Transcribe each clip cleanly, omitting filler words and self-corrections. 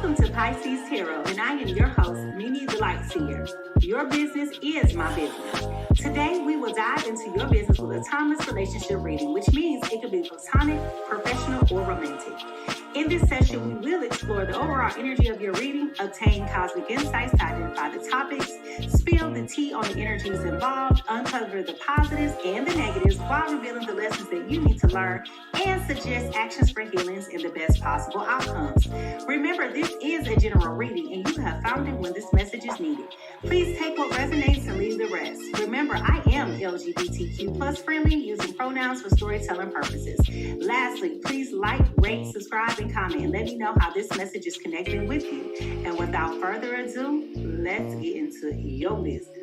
Welcome to Pisces Tarot, and I am your host, MiMi the Lightseer. Your business is my business. Today, we will dive into your business with a timeless relationship reading, which means it could be platonic, professional, or romantic. In this session, we will explore the overall energy of your reading, obtain cosmic insights to identify the topics, spill the tea on the energies involved, uncover the positives and the negatives while revealing the lessons that you need to learn, and suggest actions for healings and the best possible outcomes. Remember, this is a general reading, and you have found it when this message is needed. Please take what resonates and leave the rest. Remember, I am LGBTQ plus friendly, using pronouns for storytelling purposes. Lastly, please like, rate, subscribe, and comment, and let me know how this message is connecting with you. And without further ado, let's get into your business.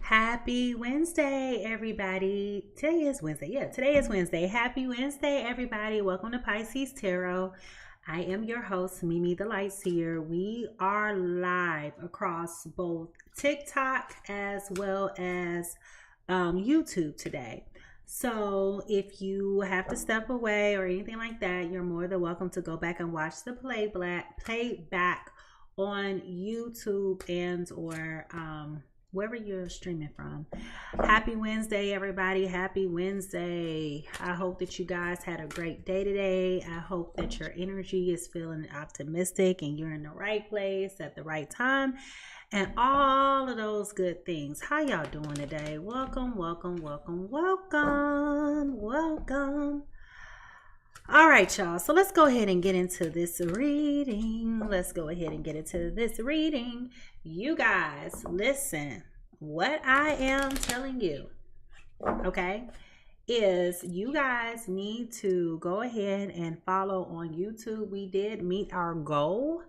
Happy Wednesday, everybody. Today is Wednesday. Happy Wednesday, everybody. Welcome to Pisces Tarot. I am your host, MiMi the Lightseer. We are live across both TikTok as well as YouTube today. So if you have to step away or anything like that, you're more than welcome to go back and watch the playback on YouTube and or wherever you're streaming from. Happy Wednesday, everybody. Happy Wednesday. I hope that you guys had a great day today. I hope that your energy is feeling optimistic and you're in the right place at the right time and all of those good things. How y'all doing today? Welcome. All right, y'all. So let's go ahead and get into this reading. You guys, listen. What I am telling you, okay, is you guys need to go ahead and follow on YouTube. We did meet our goal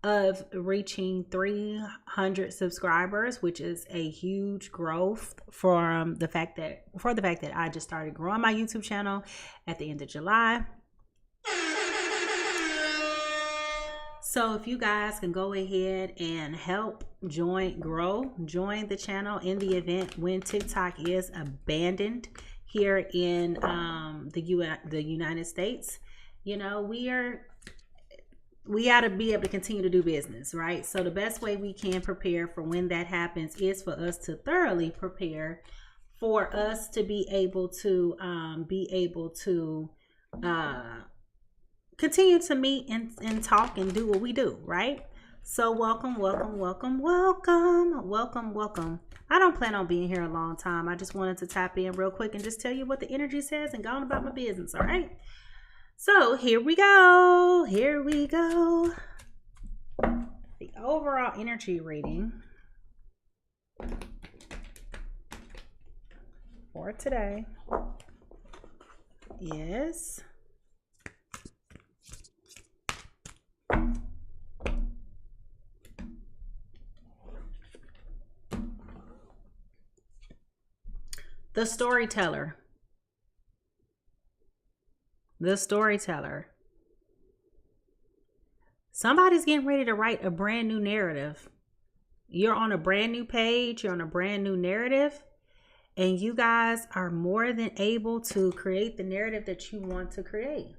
of reaching 300 subscribers, which is a huge growth for the fact that I just started growing my YouTube channel at the end of July. So if you guys can go ahead and help join the channel in the event when TikTok is abandoned here in the United States, you know, we got to be able to continue to do business, right? So the best way we can prepare for when that happens is for us to thoroughly prepare for us to be able to continue to meet and talk and do what we do, right? So welcome. I don't plan on being here a long time. I just wanted to tap in real quick and just tell you what the energy says and go on about my business, all right? So here we go. The overall energy reading for today is the storyteller. Somebody's getting ready to write a brand new narrative. You're on a brand new page. You're on a brand new narrative. And you guys are more than able to create the narrative that you want to create.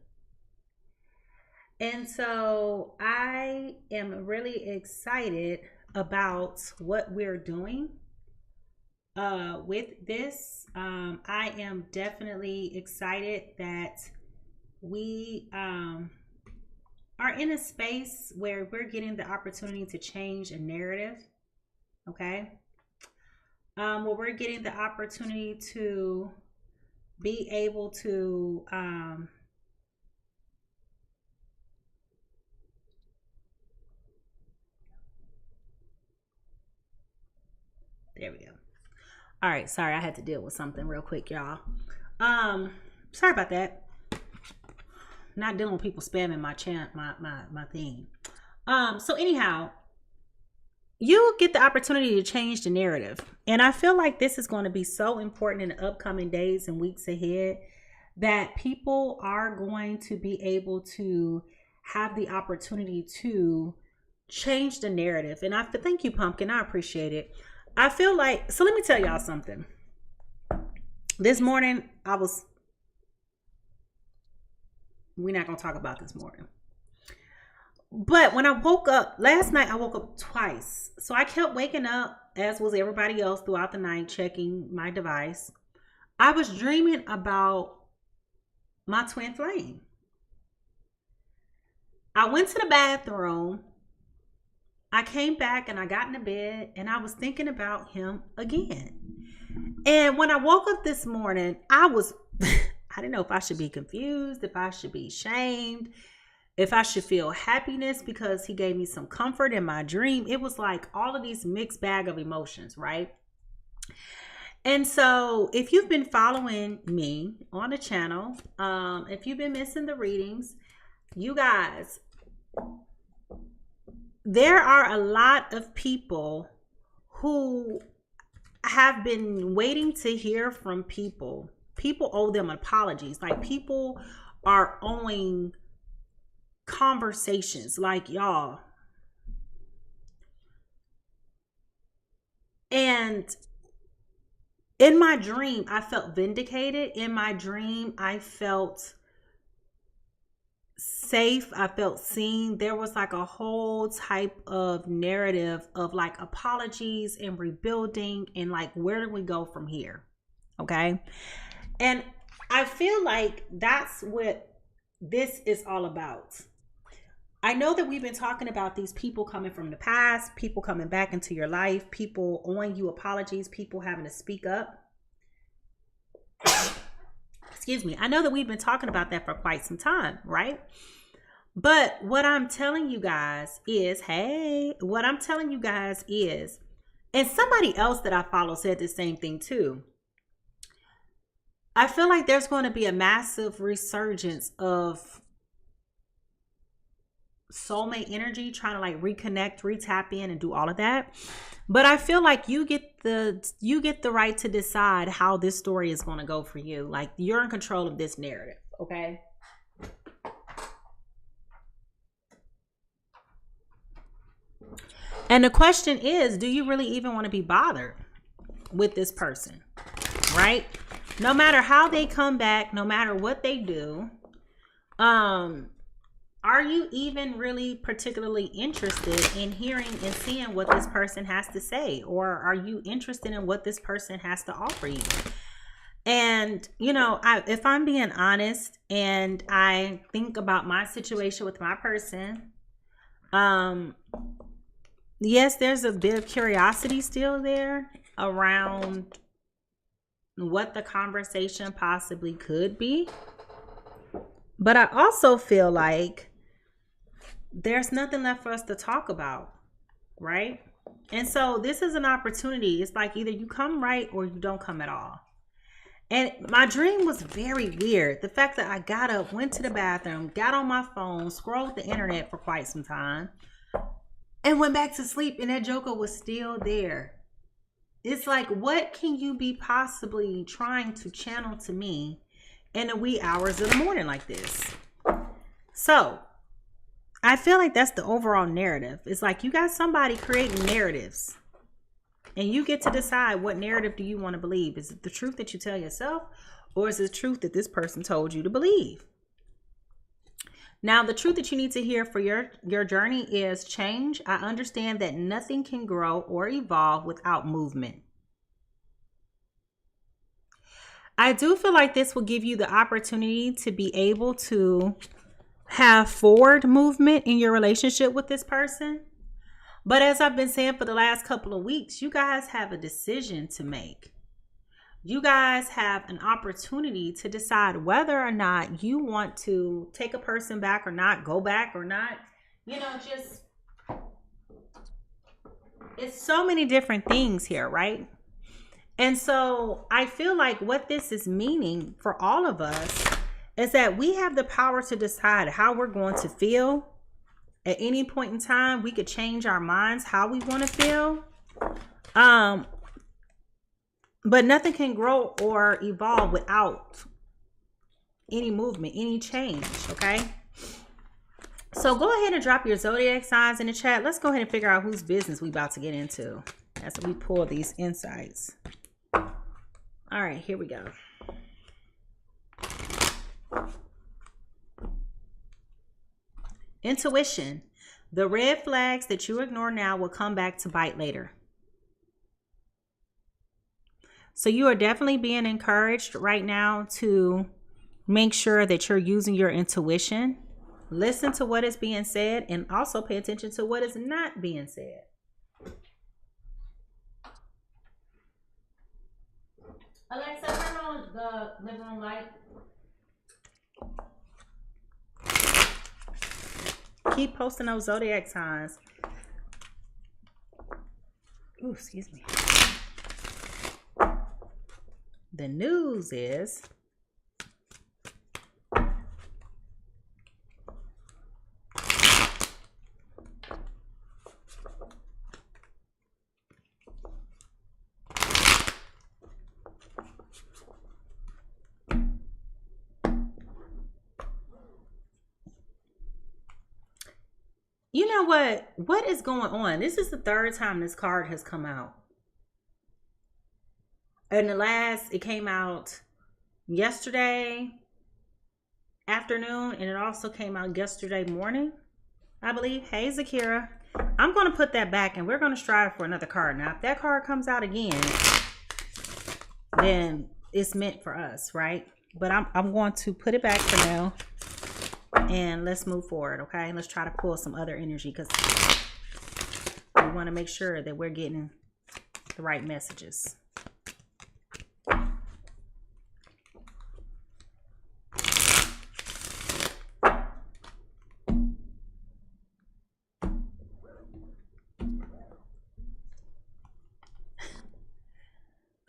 And so I am really excited about what we're doing with this. I am definitely excited that we are in a space where we're getting the opportunity to change a narrative. Okay. Where we're getting the opportunity to be able to there we go. All right, sorry, I had to deal with something real quick, y'all. Sorry about that. Not dealing with people spamming my thing. So anyhow, you get the opportunity to change the narrative. And I feel like this is going to be so important in the upcoming days and weeks ahead, that people are going to be able to have the opportunity to change the narrative. And I thank you, Pumpkin. I appreciate it. I feel like, so let me tell y'all something. This morning, we're not going to talk about this morning. But when I woke up, last night I woke up twice. So I kept waking up, as was everybody else throughout the night, checking my device. I was dreaming about my twin flame. I went to the bathroom. I came back and I got in the bed and I was thinking about him again. And when I woke up this morning, I didn't know if I should be confused, if I should be shamed, if I should feel happiness because he gave me some comfort in my dream. It was like all of these mixed bag of emotions, right? And so if you've been following me on the channel, if you've been missing the readings, you guys, there are a lot of people who have been waiting to hear from people. People owe them apologies. Like, people are owing conversations. Like, y'all. And in my dream, I felt vindicated. In my dream, I felt safe. I felt seen. There was like a whole type of narrative of like apologies and rebuilding and like, where do we go from here? Okay. And I feel like that's what this is all about. I know that we've been talking about these people coming from the past, people coming back into your life, people owing you apologies, people having to speak up. Excuse me. I know that we've been talking about that for quite some time, right? But what I'm telling you guys is, and somebody else that I follow said the same thing too. I feel like there's going to be a massive resurgence of soulmate energy, trying to like reconnect, retap in and do all of that. But I feel like you get the right to decide how this story is going to go for you. Like, you're in control of this narrative, okay? And the question is, do you really even want to be bothered with this person, right? No matter how they come back, no matter what they do, are you even really particularly interested in hearing and seeing what this person has to say? Or are you interested in what this person has to offer you? And, you know, if I'm being honest and I think about my situation with my person, yes, there's a bit of curiosity still there around what the conversation possibly could be. But I also feel like there's nothing left for us to talk about, right? And so this is an opportunity. It's like either you come right or you don't come at all. And my dream was very weird. The fact that I got up, went to the bathroom, got on my phone, scrolled the internet for quite some time, and went back to sleep, and that joker was still there. It's like, what can you be possibly trying to channel to me in the wee hours of the morning like this? So I feel like that's the overall narrative. It's like you got somebody creating narratives, and you get to decide what narrative do you want to believe. Is it the truth that you tell yourself, or is it the truth that this person told you to believe? Now, the truth that you need to hear for your journey is change. I understand that nothing can grow or evolve without movement. I do feel like this will give you the opportunity to be able to have forward movement in your relationship with this person. But as I've been saying for the last couple of weeks, you guys have a decision to make. You guys have an opportunity to decide whether or not you want to take a person back or not, go back or not. You know, just, it's so many different things here, right? And so I feel like what this is meaning for all of us is that we have the power to decide how we're going to feel At any point in time, we could change our minds how we want to feel. But nothing can grow or evolve without any movement, any change, okay? So go ahead and drop your zodiac signs in the chat. Let's go ahead and figure out whose business we about to get into as we pull these insights. All right, here we go. Intuition. The red flags that you ignore now will come back to bite later. So you are definitely being encouraged right now to make sure that you're using your intuition. Listen to what is being said and also pay attention to what is not being said. Alexa, turn on the living room light. Keep posting those zodiac signs. Ooh, excuse me. The news is you know what is going on? This is the third time this card has come out. And it came out yesterday afternoon, and it also came out yesterday morning, I believe. Hey, Zakira. I'm going to put that back, and we're going to strive for another card. Now, if that card comes out again, then it's meant for us, right? But I'm going to put it back for now, and let's move forward, okay? Let's try to pull some other energy because we want to make sure that we're getting the right messages.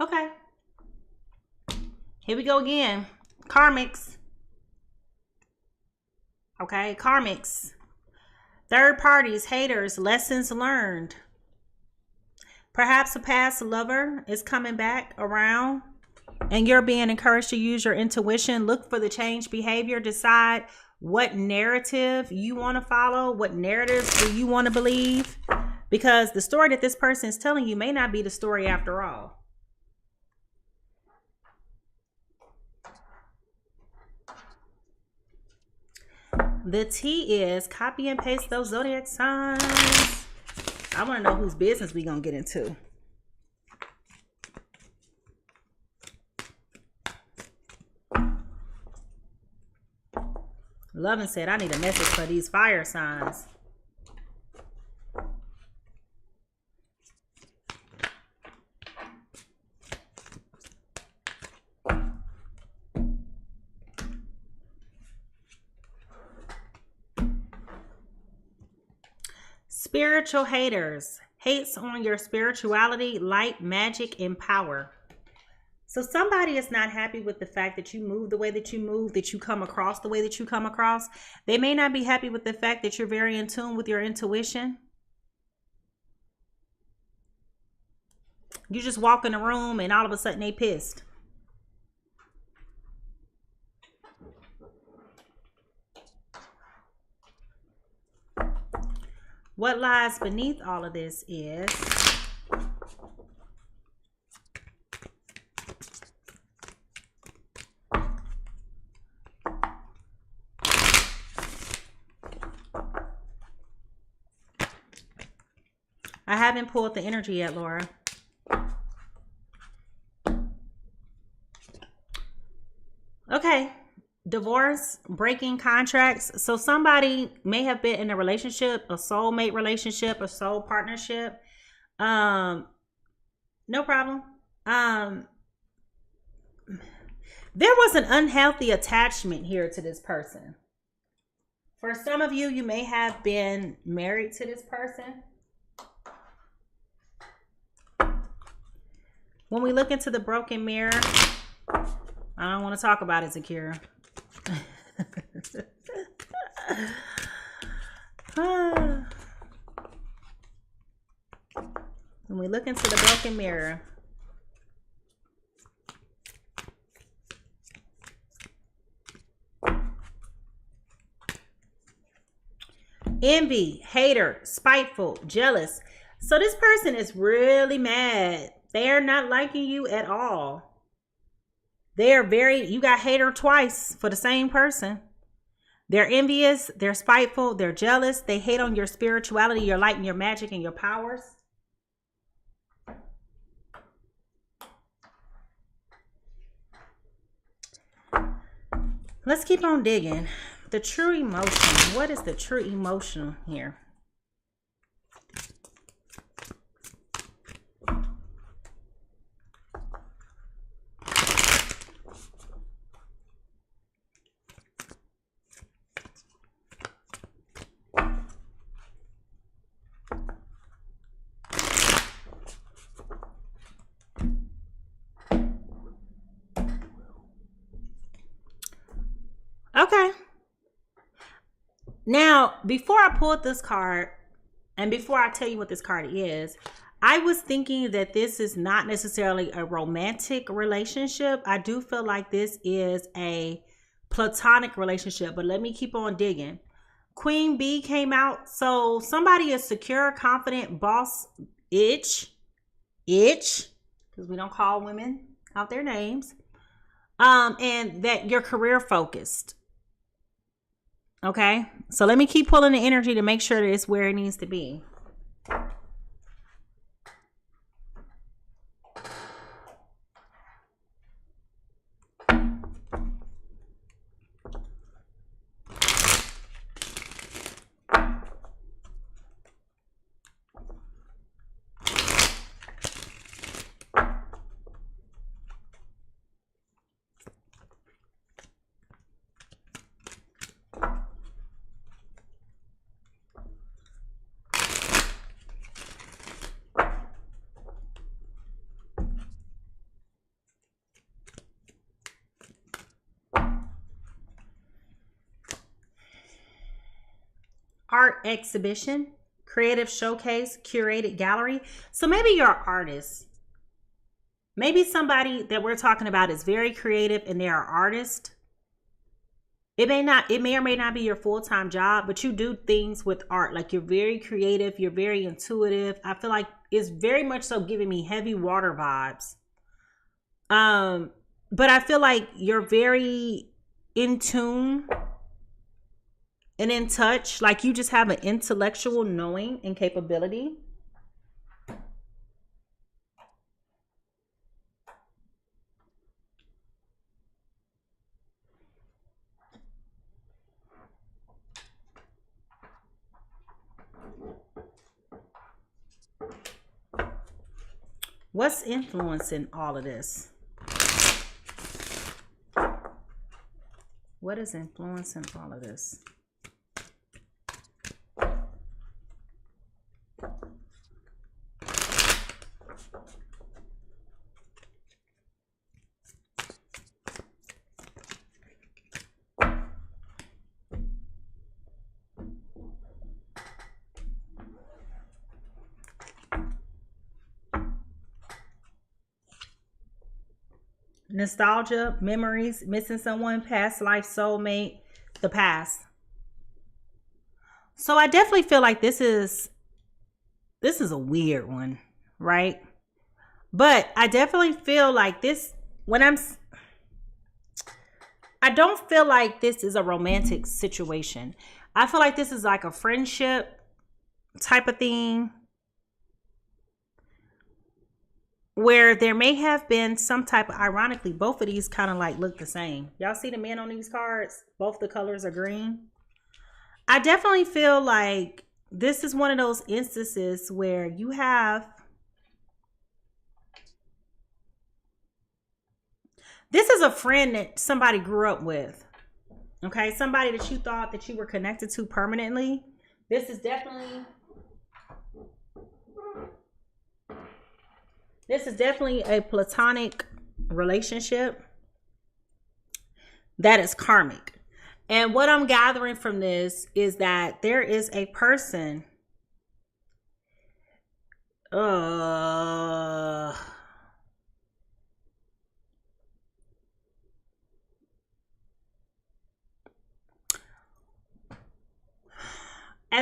Okay. Here we go again. Karmics. Okay, karmics. Third parties, haters, lessons learned. Perhaps a past lover is coming back around and you're being encouraged to use your intuition. Look for the changed behavior. Decide what narrative you want to follow. What narratives do you want to believe? Because the story that this person is telling you may not be the story after all. The T is copy and paste those zodiac signs. I want to know whose business we gonna get into. Lovin said, I need a message for these fire signs. Spiritual haters. Hates on your spirituality, light, magic, and power. So somebody is not happy with the fact that you move the way that you move, that you come across the way that you come across. They may not be happy with the fact that you're very in tune with your intuition. You just walk in a room and all of a sudden they pissed. What lies beneath all of this is I haven't pulled the energy yet, Laura. Okay. Divorce, breaking contracts. So somebody may have been in a relationship, a soulmate relationship, a soul partnership. No problem. There was an unhealthy attachment here to this person. For some of you, you may have been married to this person. When we look into the broken mirror, I don't want to talk about it, Zakira. When we look into the broken mirror, envy, hater, spiteful, jealous. So this person is really mad. They're not liking you at all. They're you got hater twice for the same person. They're envious, they're spiteful, they're jealous. They hate on your spirituality, your light, and your magic, and your powers. Let's keep on digging. The true emotion. What is the true emotion here? Okay. Now, before I pulled this card, and before I tell you what this card is, I was thinking that this is not necessarily a romantic relationship. I do feel like this is a platonic relationship, but let me keep on digging. Queen Bee came out. So somebody is secure, confident, boss, itch, because we don't call women out their names. And that you're career focused. Okay, so let me keep pulling the energy to make sure that it's where it needs to be. Art exhibition, creative showcase, curated gallery. So maybe you're an artist. Maybe somebody that we're talking about is very creative and they're an artist. It may or may not be your full-time job, but you do things with art. Like you're very creative, you're very intuitive. I feel like it's very much so giving me heavy water vibes. But I feel like you're very in tune and in touch, like you just have an intellectual knowing and capability. What's influencing all of this? What is influencing all of this? Nostalgia, memories, missing someone, past life, soulmate, the past. So I definitely feel like this is a weird one, right? But I definitely feel like this I don't feel like this is a romantic situation. I feel like this is like a friendship type of thing, where there may have been some type of, ironically, both of these kind of like look the same. Y'all see the men on these cards? Both the colors are green. I definitely feel like this is one of those instances where you have, this is a friend that somebody grew up with. Okay, somebody that you thought that you were connected to permanently. This is definitely a platonic relationship that is karmic. And what I'm gathering from this is that there is a person. As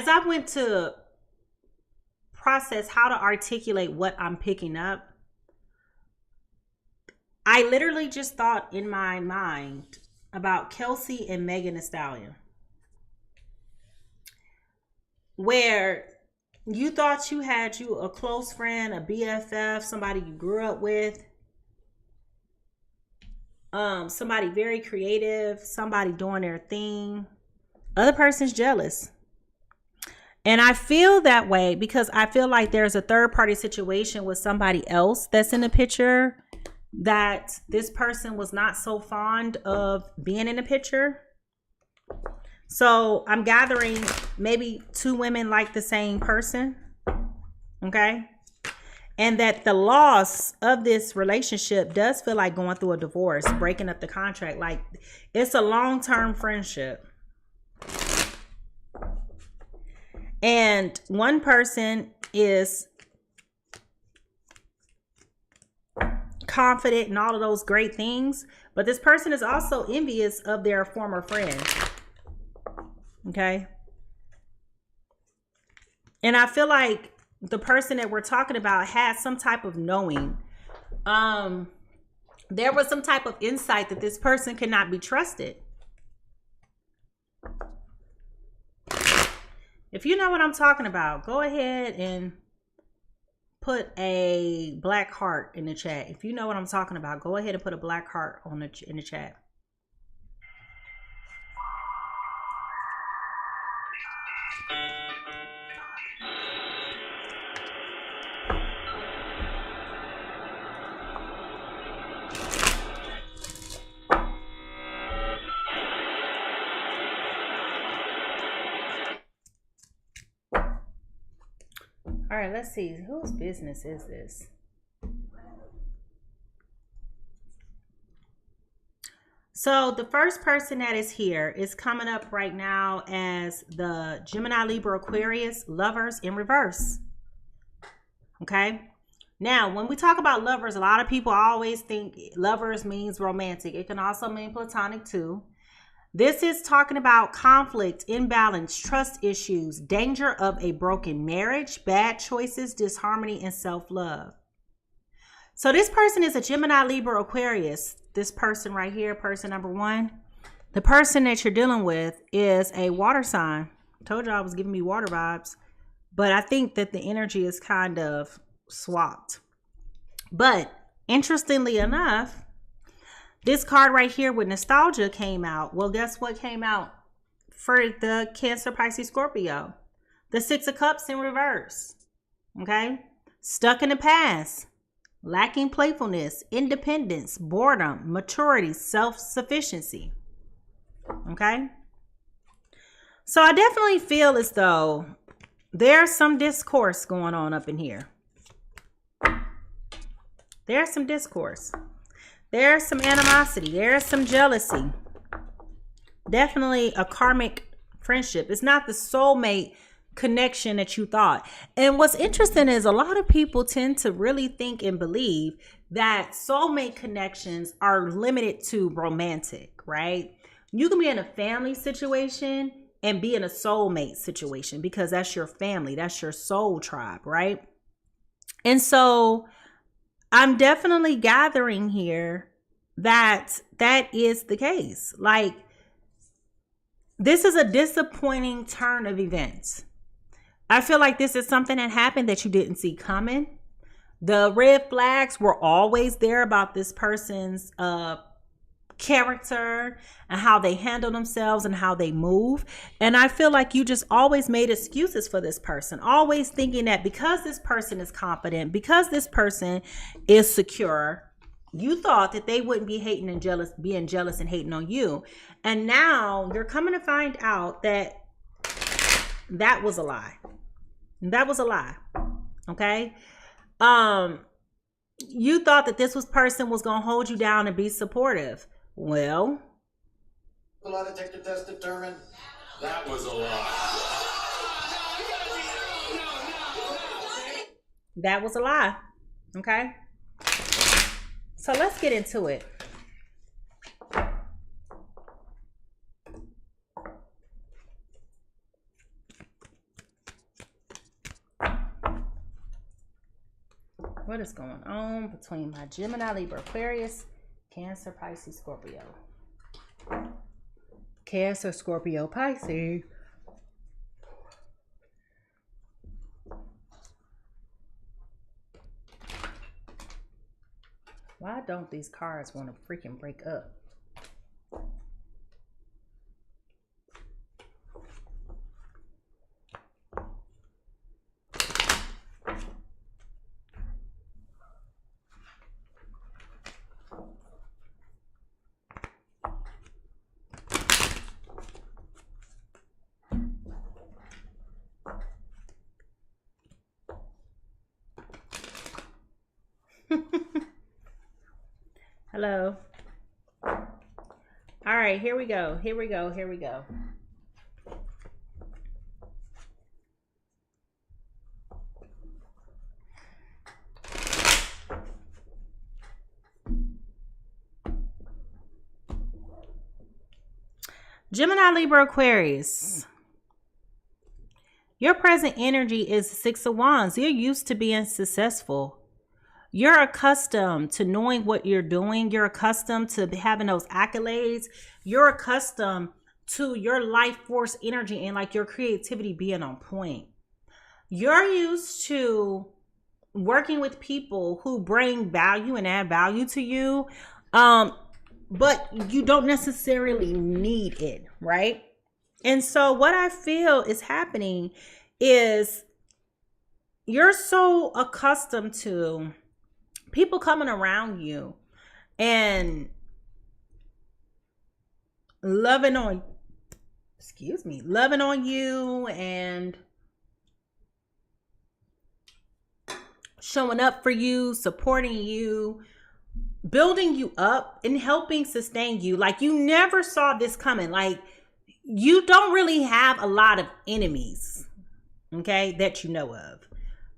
I went to process how to articulate what I'm picking up, I literally just thought in my mind about Kelsey and Megan Thee Stallion, where you thought you had a close friend, a BFF, somebody you grew up with, somebody very creative, somebody doing their thing. Other person's jealous. And I feel that way because I feel like there's a third party situation with somebody else that's in the picture that this person was not so fond of being in the picture. So I'm gathering maybe two women like the same person. Okay. And that the loss of this relationship does feel like going through a divorce, breaking up the contract. Like it's a long-term friendship. And one person is confident in all of those great things, but this person is also envious of their former friend. Okay. And I feel like the person that we're talking about had some type of knowing. There was some type of insight that this person could not be trusted. If you know what I'm talking about, go ahead and put a black heart in the chat. If you know what I'm talking about, go ahead and put a black heart in the chat. All right, let's see. Whose business is this? So the first person that is here is coming up right now as the Gemini, Libra, Aquarius, lovers in reverse. Okay. Now, when we talk about lovers, a lot of people always think lovers means romantic. It can also mean platonic too. This is talking about conflict, imbalance, trust issues, danger of a broken marriage, bad choices, disharmony, and self-love. So this person is a Gemini, Libra, Aquarius. This person right here, person number one, the person that you're dealing with is a water sign. I told you I was giving me water vibes, but I think that the energy is kind of swapped. But interestingly enough, this card right here with nostalgia came out. Well, guess what came out for the Cancer, Pisces, Scorpio? The Six of Cups in reverse. Okay. Stuck in the past. Lacking playfulness, independence, boredom, maturity, self-sufficiency. Okay. So I definitely feel as though there's some discourse going on up in here. There's some discourse. There's some animosity. There's some jealousy. Definitely a karmic friendship. It's not the soulmate connection that you thought. And what's interesting is a lot of people tend to really think and believe that soulmate connections are limited to romantic, right? You can be in a family situation and be in a soulmate situation because that's your family. That's your soul tribe, right? And so I'm definitely gathering here that that is the case. Like, this is a disappointing turn of events. I feel like this is something that happened that you didn't see coming. The red flags were always there about this person's character and how they handle themselves and how they move. And I feel like you just always made excuses for this person, always thinking that because this person is confident, because this person is secure, you thought that they wouldn't be hating and jealous, being jealous and hating on you. And now you're coming to find out that that was a lie. That was a lie. Okay. You thought that this person was going to hold you down and be supportive. Well, The lie detector test determined that was a lie. That was a lie. Okay. So let's get into it. What is going on between my Gemini, Libra, Aquarius, Cancer, Pisces, Scorpio? Cancer, Scorpio, Pisces. Why don't these cards want to freaking break up? Hello. All right, here we go. Here we go. Here we go. Gemini, Libra, Aquarius. Your present energy is 6 of Wands. You're used to being successful. You're accustomed to knowing what you're doing. You're accustomed to having those accolades. You're accustomed to your life force energy and like your creativity being on point. You're used to working with people who bring value and add value to you. But you don't necessarily need it, right? And so what I feel is happening is you're so accustomed to people coming around you and loving on you and showing up for you, supporting you, building you up and helping sustain you. Like you never saw this coming. Like you don't really have a lot of enemies, okay, that you know of.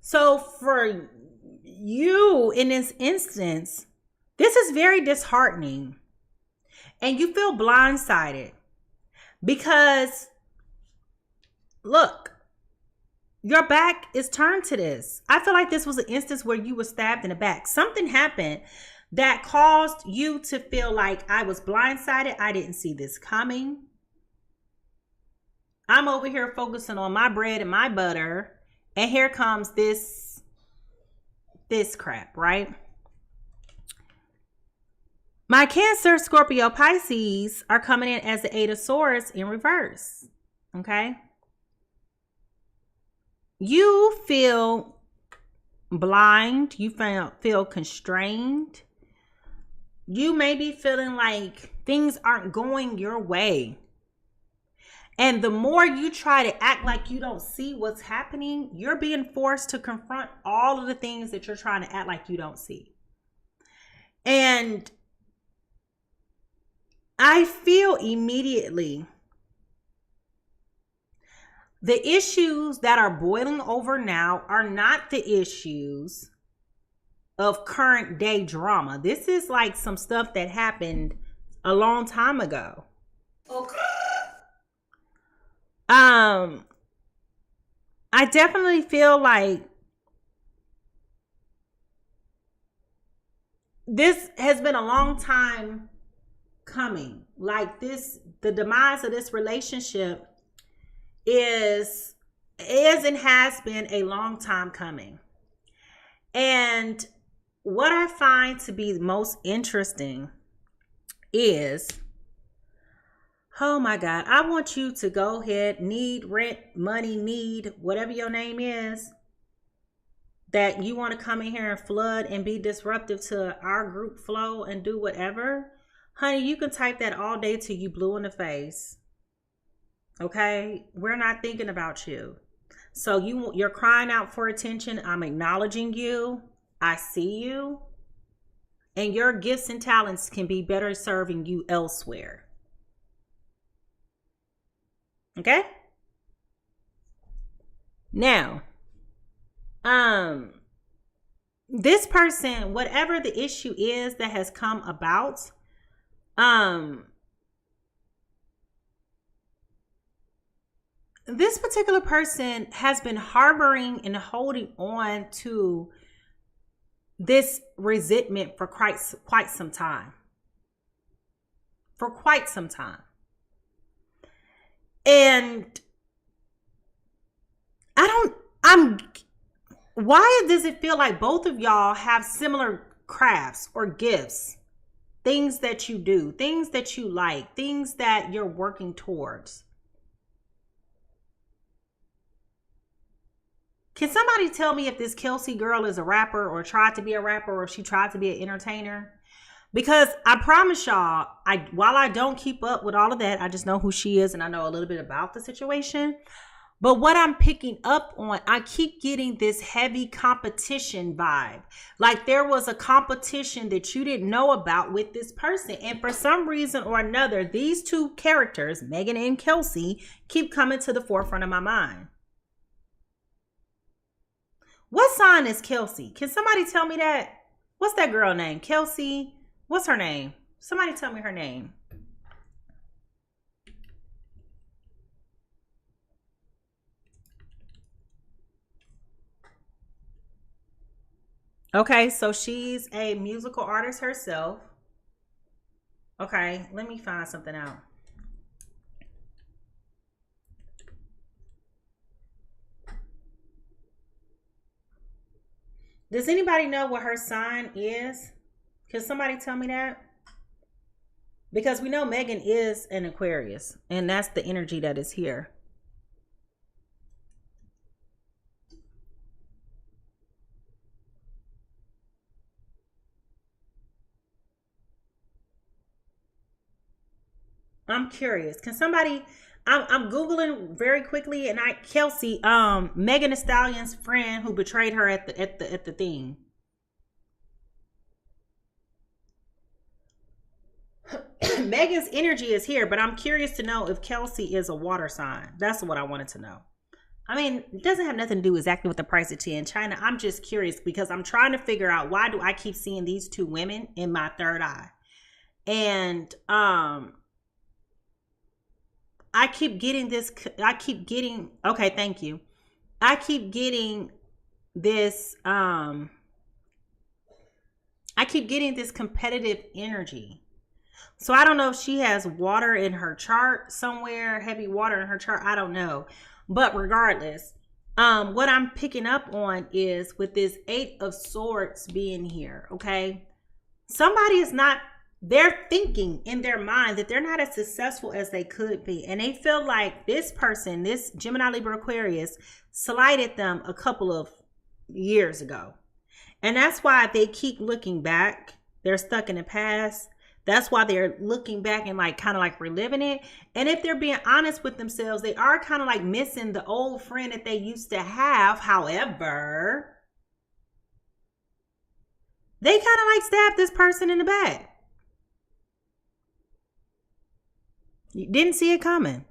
So for you in this instance, this is very disheartening and you feel blindsided because look, your back is turned to this. I feel like this was an instance where you were stabbed in the back. Something happened that caused you to feel like I was blindsided. I didn't see this coming. I'm over here focusing on my bread and my butter. And here comes this crap, right? My Cancer, Scorpio, Pisces are coming in as the 8 of Swords in reverse. Okay. You feel blind. You feel constrained. You may be feeling like things aren't going your way. And the more you try to act like you don't see what's happening, you're being forced to confront all of the things that you're trying to act like you don't see. And I feel immediately the issues that are boiling over now are not the issues of current day drama. This is like some stuff that happened a long time ago. Okay. I definitely feel like this has been a long time coming. Like this, the demise of this relationship is and has been a long time coming. And what I find to be most interesting is, oh my God, I want you to go ahead, need rent, money, need whatever your name is, that you want to come in here and flood and be disruptive to our group flow and do whatever. Honey, you can type that all day till you blue in the face. Okay? We're not thinking about you. So you're crying out for attention. I'm acknowledging you. I see you. And your gifts and talents can be better serving you elsewhere. Okay? Now, this person, whatever the issue is that has come about, this particular person has been harboring and holding on to this resentment for quite some time. For quite some time. And why does it feel like both of y'all have similar crafts or gifts? Things that you do, things that you like, things that you're working towards. Can somebody tell me if this Kelsey girl is a rapper or tried to be a rapper or if she tried to be an entertainer? Because I promise y'all, while I don't keep up with all of that, I just know who she is and I know a little bit about the situation. But what I'm picking up on, I keep getting this heavy competition vibe. Like there was a competition that you didn't know about with this person. And for some reason or another, these two characters, Megan and Kelsey, keep coming to the forefront of my mind. What sign is Kelsey? Can somebody tell me that? What's that girl name? Kelsey? What's her name? Somebody tell me her name. Okay, so she's a musical artist herself. Okay, let me find something out. Does anybody know what her sign is? Can somebody tell me that? Because we know Megan is an Aquarius, and that's the energy that is here. I'm curious. Can somebody... I'm Googling very quickly, and Kelsey, Megan Thee Stallion's friend who betrayed her at the thing. Megan's energy is here, but I'm curious to know if Kelsey is a water sign. That's what I wanted to know. I mean, it doesn't have nothing to do exactly with the price of tea in China. I'm just curious because I'm trying to figure out why do I keep seeing these two women in my third eye. And I keep getting this, okay, thank you. I keep getting this, competitive energy. So I don't know if she has water in her chart somewhere, heavy water in her chart. I don't know. But regardless, what I'm picking up on is with this 8 of Swords being here, okay? Somebody is not, they're thinking in their mind that they're not as successful as they could be. And they feel like this person, this Gemini, Libra, Aquarius, slighted them a couple of years ago. And that's why they keep looking back. They're stuck in the past. That's why they're looking back and kind of reliving it. And if they're being honest with themselves, they are kind of missing the old friend that they used to have. However, they kind of stabbed this person in the back. You didn't see it coming.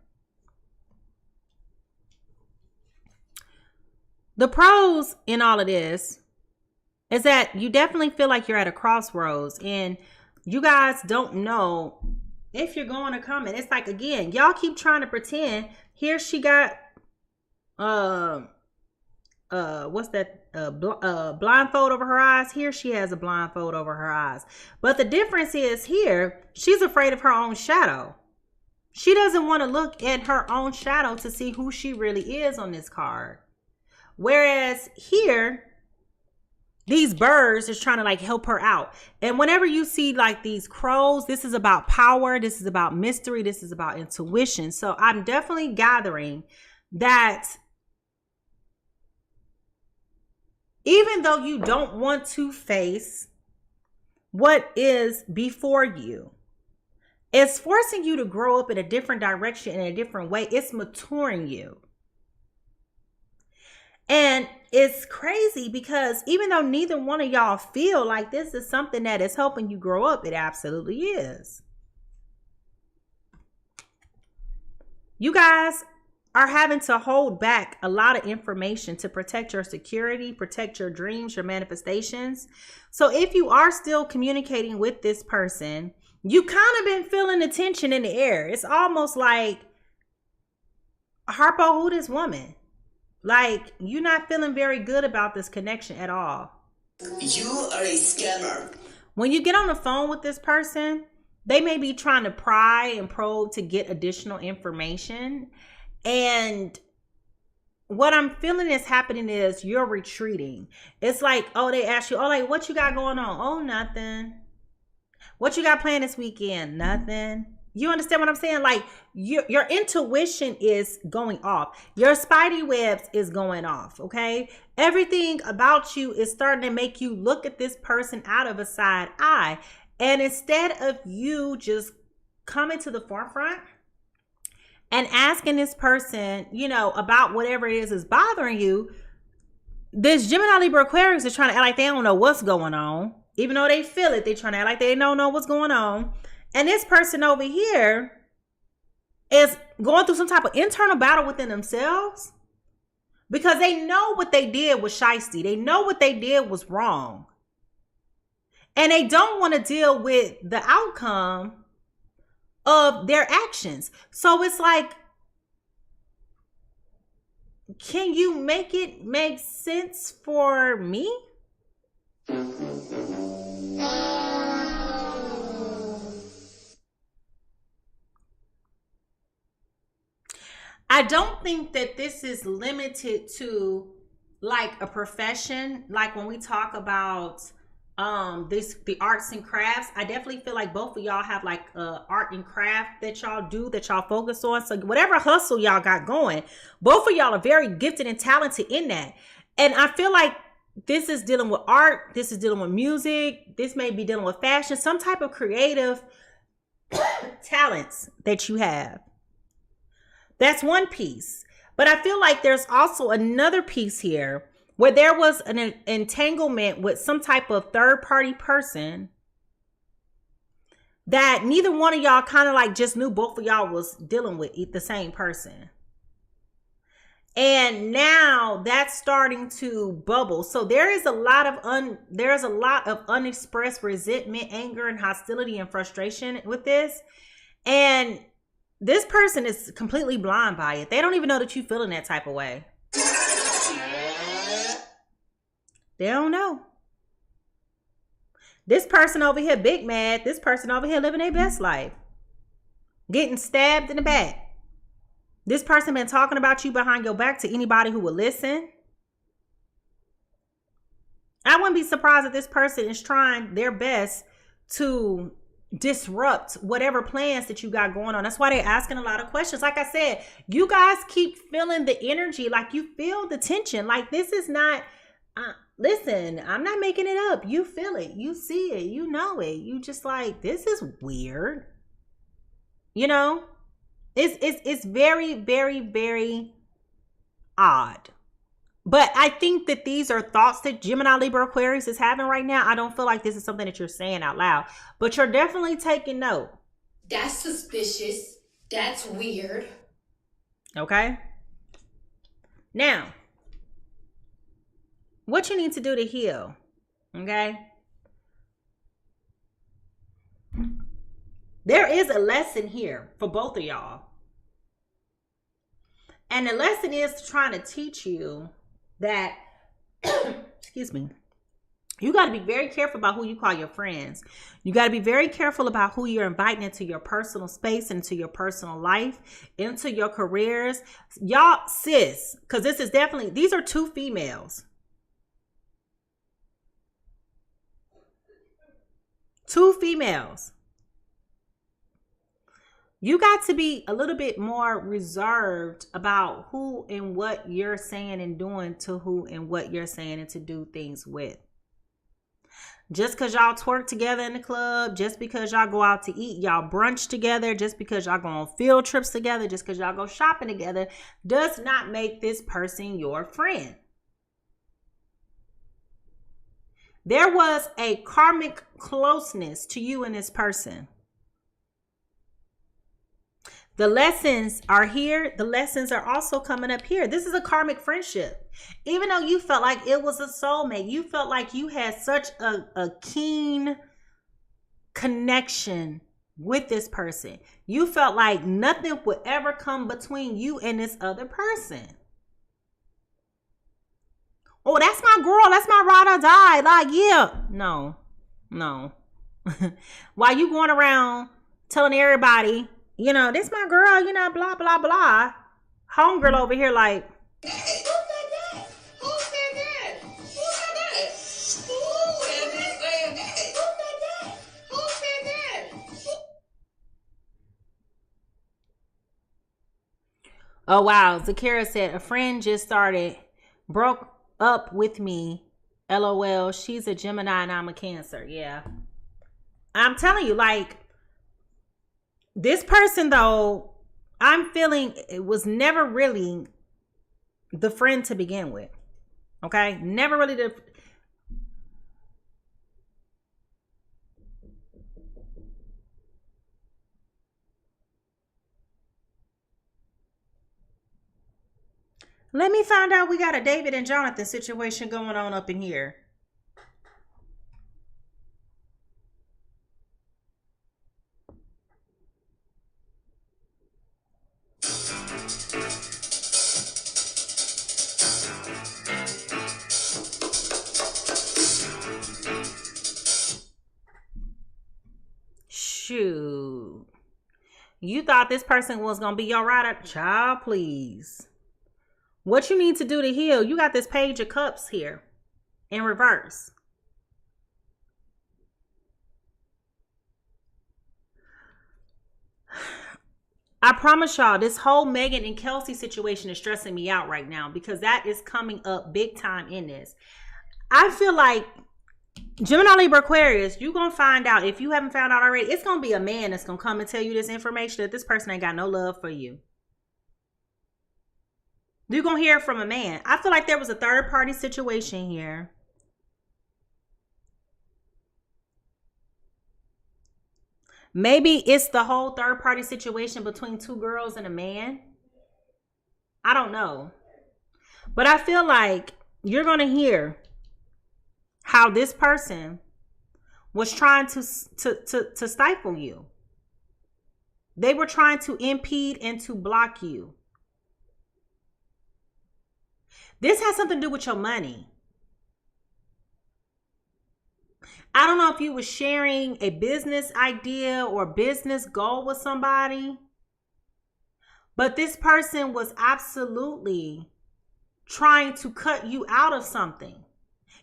The pros in all of this is that you definitely feel like you're at a crossroads and you guys don't know if you're going to come. And it's again, y'all keep trying to pretend. Here she got, what's that? Blindfold over her eyes. Here she has a blindfold over her eyes. But the difference is here, she's afraid of her own shadow. She doesn't want to look at her own shadow to see who she really is on this card. Whereas here, these birds is trying to help her out. And whenever you see these crows, this is about power. This is about mystery. This is about intuition. So I'm definitely gathering that even though you don't want to face what is before you, it's forcing you to grow up in a different direction, in a different way. It's maturing you. And it's crazy because even though neither one of y'all feel like this is something that is helping you grow up, it absolutely is. You guys, are having to hold back a lot of information to protect your security, protect your dreams, your manifestations. So if you are still communicating with this person, you kind of been feeling the tension in the air. It's almost like, Harpo, who this woman? Like, you're not feeling very good about this connection at all. You are a scammer. When you get on the phone with this person, they may be trying to pry and probe to get additional information. And what I'm feeling is happening is you're retreating. It's like, oh, they ask you, oh, like, what you got going on? Oh, nothing. What you got planned this weekend? Nothing. You understand what I'm saying? Like, your intuition is going off. Your spidey webs is going off, okay? Everything about you is starting to make you look at this person out of a side eye. And instead of you just coming to the forefront and asking this person, you know, about whatever it is bothering you, this Gemini, Libra, Aquarius is trying to act like they don't know what's going on. Even though they feel it, they're trying to act like they don't know what's going on. And this person over here is going through some type of internal battle within themselves because they know what they did was shiesty. They know what they did was wrong. And they don't want to deal with the outcome of their actions. So it's like, can you make it make sense for me? I don't think that this is limited to like a profession. Like when we talk about the arts and crafts, I definitely feel like both of y'all have like art and craft that y'all do, that y'all focus on. So whatever hustle y'all got going, both of y'all are very gifted and talented in that. And I feel like this is dealing with art, this is dealing with music, this may be dealing with fashion, some type of creative talents that you have. That's one piece. But I feel like there's also another piece here where there was an entanglement with some type of third party person that neither one of y'all kind of like just knew both of y'all was dealing with the same person. And now that's starting to bubble. So there is a lot of unexpressed resentment, anger, and hostility and frustration with this. And this person is completely blind by it. They don't even know that you feel in that type of way. They don't know. This person over here big mad. This person over here living their best life. Getting stabbed in the back. This person been talking about you behind your back to anybody who will listen. I wouldn't be surprised if this person is trying their best to disrupt whatever plans that you got going on. That's why they're asking a lot of questions. Like I said, you guys keep feeling the energy, like you feel the tension. Like this is not, listen, I'm not making it up. You feel it, you see it, you know it. You just like, this is weird. You know, it's very, very, very odd. But I think that these are thoughts that Gemini, Libra, Aquarius is having right now. I don't feel like this is something that you're saying out loud, but you're definitely taking note. That's suspicious. That's weird. Okay. Now, what you need to do to heal, okay? There is a lesson here for both of y'all. And the lesson is trying to teach you that, excuse me, you got to be very careful about who you call your friends. You got to be very careful about who you're inviting into your personal space, into your personal life, into your careers. Y'all, sis, because this is definitely, these are two females. Two females. You got to be a little bit more reserved about who and what you're saying and doing to who and what you're saying and to do things with. Just because y'all twerk together in the club, just because y'all go out to eat, y'all brunch together, just because y'all go on field trips together, just because y'all go shopping together, does not make this person your friend. There was a karmic closeness to you and this person. The lessons are here. The lessons are also coming up here. This is a karmic friendship. Even though you felt like it was a soulmate, you felt like you had such a keen connection with this person. You felt like nothing would ever come between you and this other person. Oh, that's my girl. That's my ride or die. Like, yeah. No. Why you going around telling everybody, you know, this my girl, you know, blah, blah, blah. Homegirl over here like, Who said that? Who said that? Who said that? Who is this saying that? Who said that? Who said that? oh, wow. Zakira said, a friend just broke up with me. LOL. She's a Gemini and I'm a Cancer. Yeah. I'm telling you, like, this person, though, I'm feeling it was never really the friend to begin with. Okay? Never really the... Let me find out. We got a David and Jonathan situation going on up in here. Shoot. You thought this person was going to be your rider? Child, please. What you need to do to heal, you got this Page of Cups here in reverse. I promise y'all, this whole Megan and Kelsey situation is stressing me out right now because that is coming up big time in this. I feel like Gemini, Libra, Aquarius, you're going to find out, if you haven't found out already, it's going to be a man that's going to come and tell you this information that this person ain't got no love for you. You're going to hear it from a man. I feel like there was a third party situation here. Maybe it's the whole third party situation between two girls and a man. I don't know. But I feel like you're going to hear how this person was trying to stifle you. They were trying to impede and to block you. This has something to do with your money. I don't know if you were sharing a business idea or business goal with somebody, but this person was absolutely trying to cut you out of something.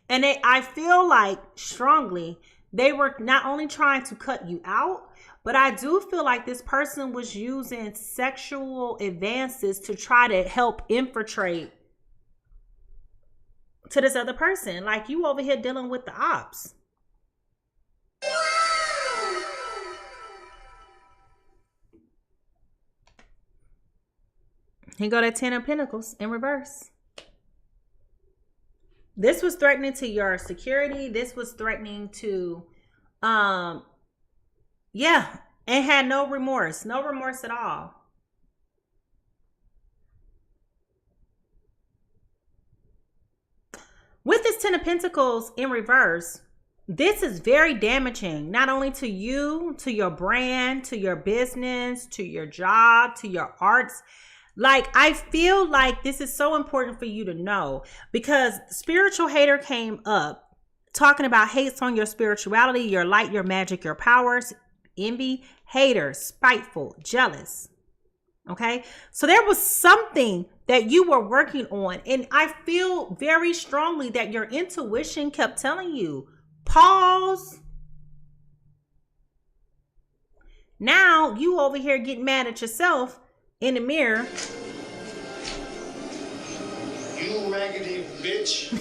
And I feel like strongly they were not only trying to cut you out, but I do feel like this person was using sexual advances to try to help infiltrate to this other person. Like, you over here dealing with the ops. Here go that 10 of Pentacles in reverse. This was threatening to your security. This was threatening to, and had no remorse at all. With this 10 of Pentacles in reverse, this is very damaging, not only to you, to your brand, to your business, to your job, to your arts. Like, I feel like this is so important for you to know, because spiritual hater came up talking about hates on your spirituality, your light, your magic, your powers, envy, hater, spiteful, jealous. Okay, so there was something that you were working on, and I feel very strongly that your intuition kept telling you, pause. Now you over here getting mad at yourself in the mirror. You raggedy bitch.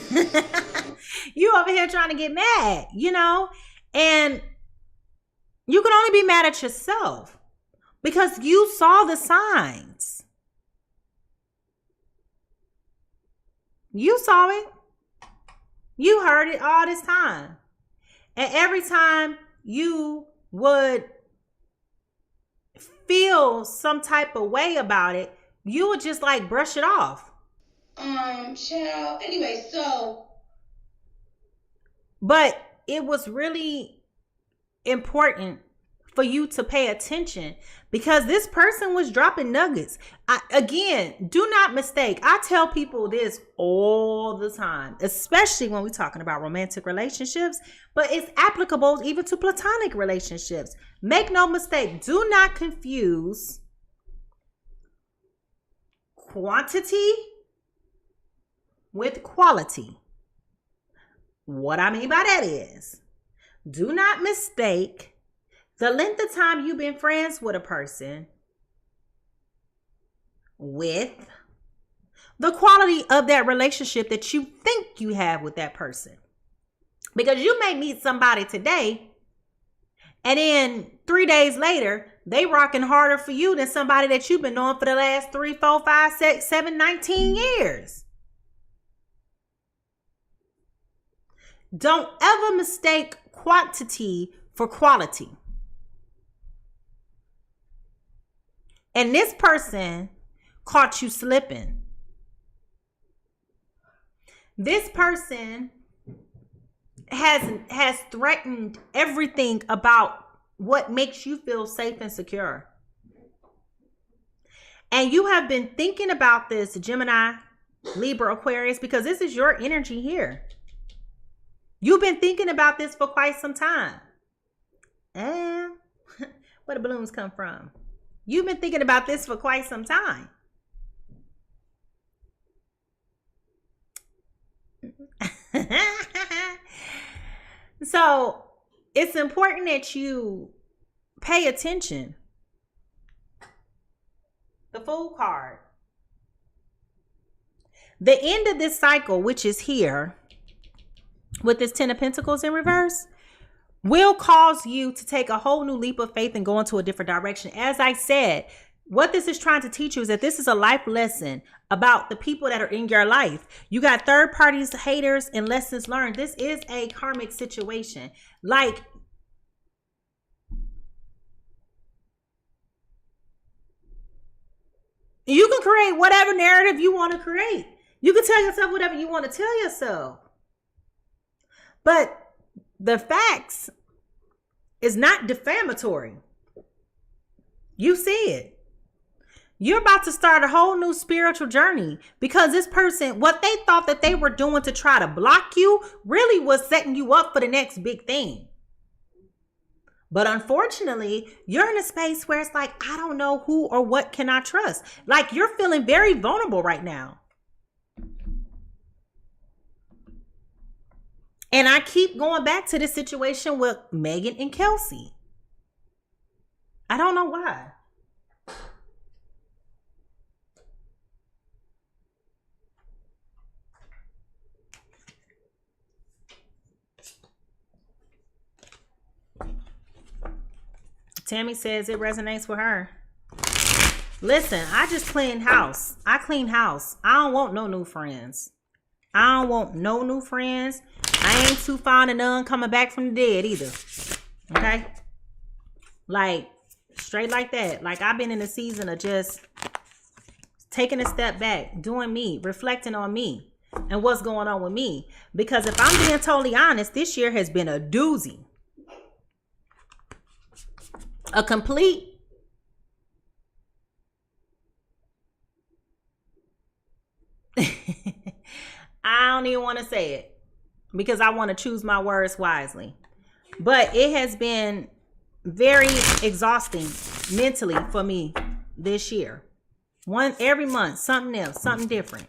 You over here trying to get mad, you know, and you can only be mad at yourself because you saw the signs. You saw it. You heard it all this time. And every time you would feel some type of way about it, you would just like brush it off. Child. Anyway, so. But it was really important for you to pay attention because this person was dropping nuggets. Again, do not mistake. I tell people this all the time, especially when we're talking about romantic relationships, but it's applicable even to platonic relationships. Make no mistake. Do not confuse quantity with quality. What I mean by that is, do not mistake the length of time you've been friends with a person with the quality of that relationship that you think you have with that person. Because you may meet somebody today and then 3 days later, they rocking harder for you than somebody that you've been knowing for the last 3, 4, 5, 6, 7, 19 years. Don't ever mistake quantity for quality. And this person caught you slipping. This person has threatened everything about what makes you feel safe and secure. And you have been thinking about this, Gemini, Libra, Aquarius, because this is your energy here. You've been thinking about this for quite some time. And where the balloons come from? You've been thinking about this for quite some time. So it's important that you pay attention. The Fool card. The end of this cycle, which is here, with this 10 of Pentacles in reverse, will cause you to take a whole new leap of faith and go into a different direction. As I said, what this is trying to teach you is that this is a life lesson about the people that are in your life. You got third parties, haters, and lessons learned. This is a karmic situation. Like, you can create whatever narrative you want to create. You can tell yourself whatever you want to tell yourself. But the facts is not defamatory. You see it. You're about to start a whole new spiritual journey because this person, what they thought that they were doing to try to block you really was setting you up for the next big thing. But unfortunately, you're in a space where it's like, I don't know who or what can I trust. Like, you're feeling very vulnerable right now. And I keep going back to this situation with Megan and Kelsey. I don't know why. Tammy says it resonates with her. Listen, I just clean house. I clean house. I don't want no new friends. I don't want no new friends. I ain't too fond of none coming back from the dead either. Okay? Like, straight like that. Like, I've been in a season of just taking a step back, doing me, reflecting on me and what's going on with me. Because if I'm being totally honest, this year has been a doozy. A complete I don't even want to say it because I want to choose my words wisely. But it has been very exhausting mentally for me this year. Every month, something else, something different.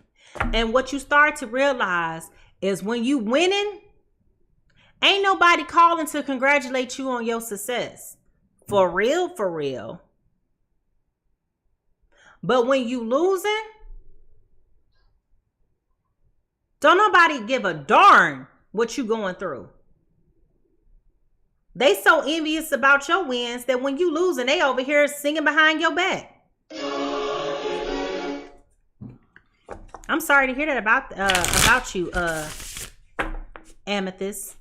And what you start to realize is when you winning, ain't nobody calling to congratulate you on your success. For real, for real. But when you losing, don't nobody give a darn what you going through. They so envious about your wins that when you losing, they over here singing behind your back. I'm sorry to hear that about you, Amethyst.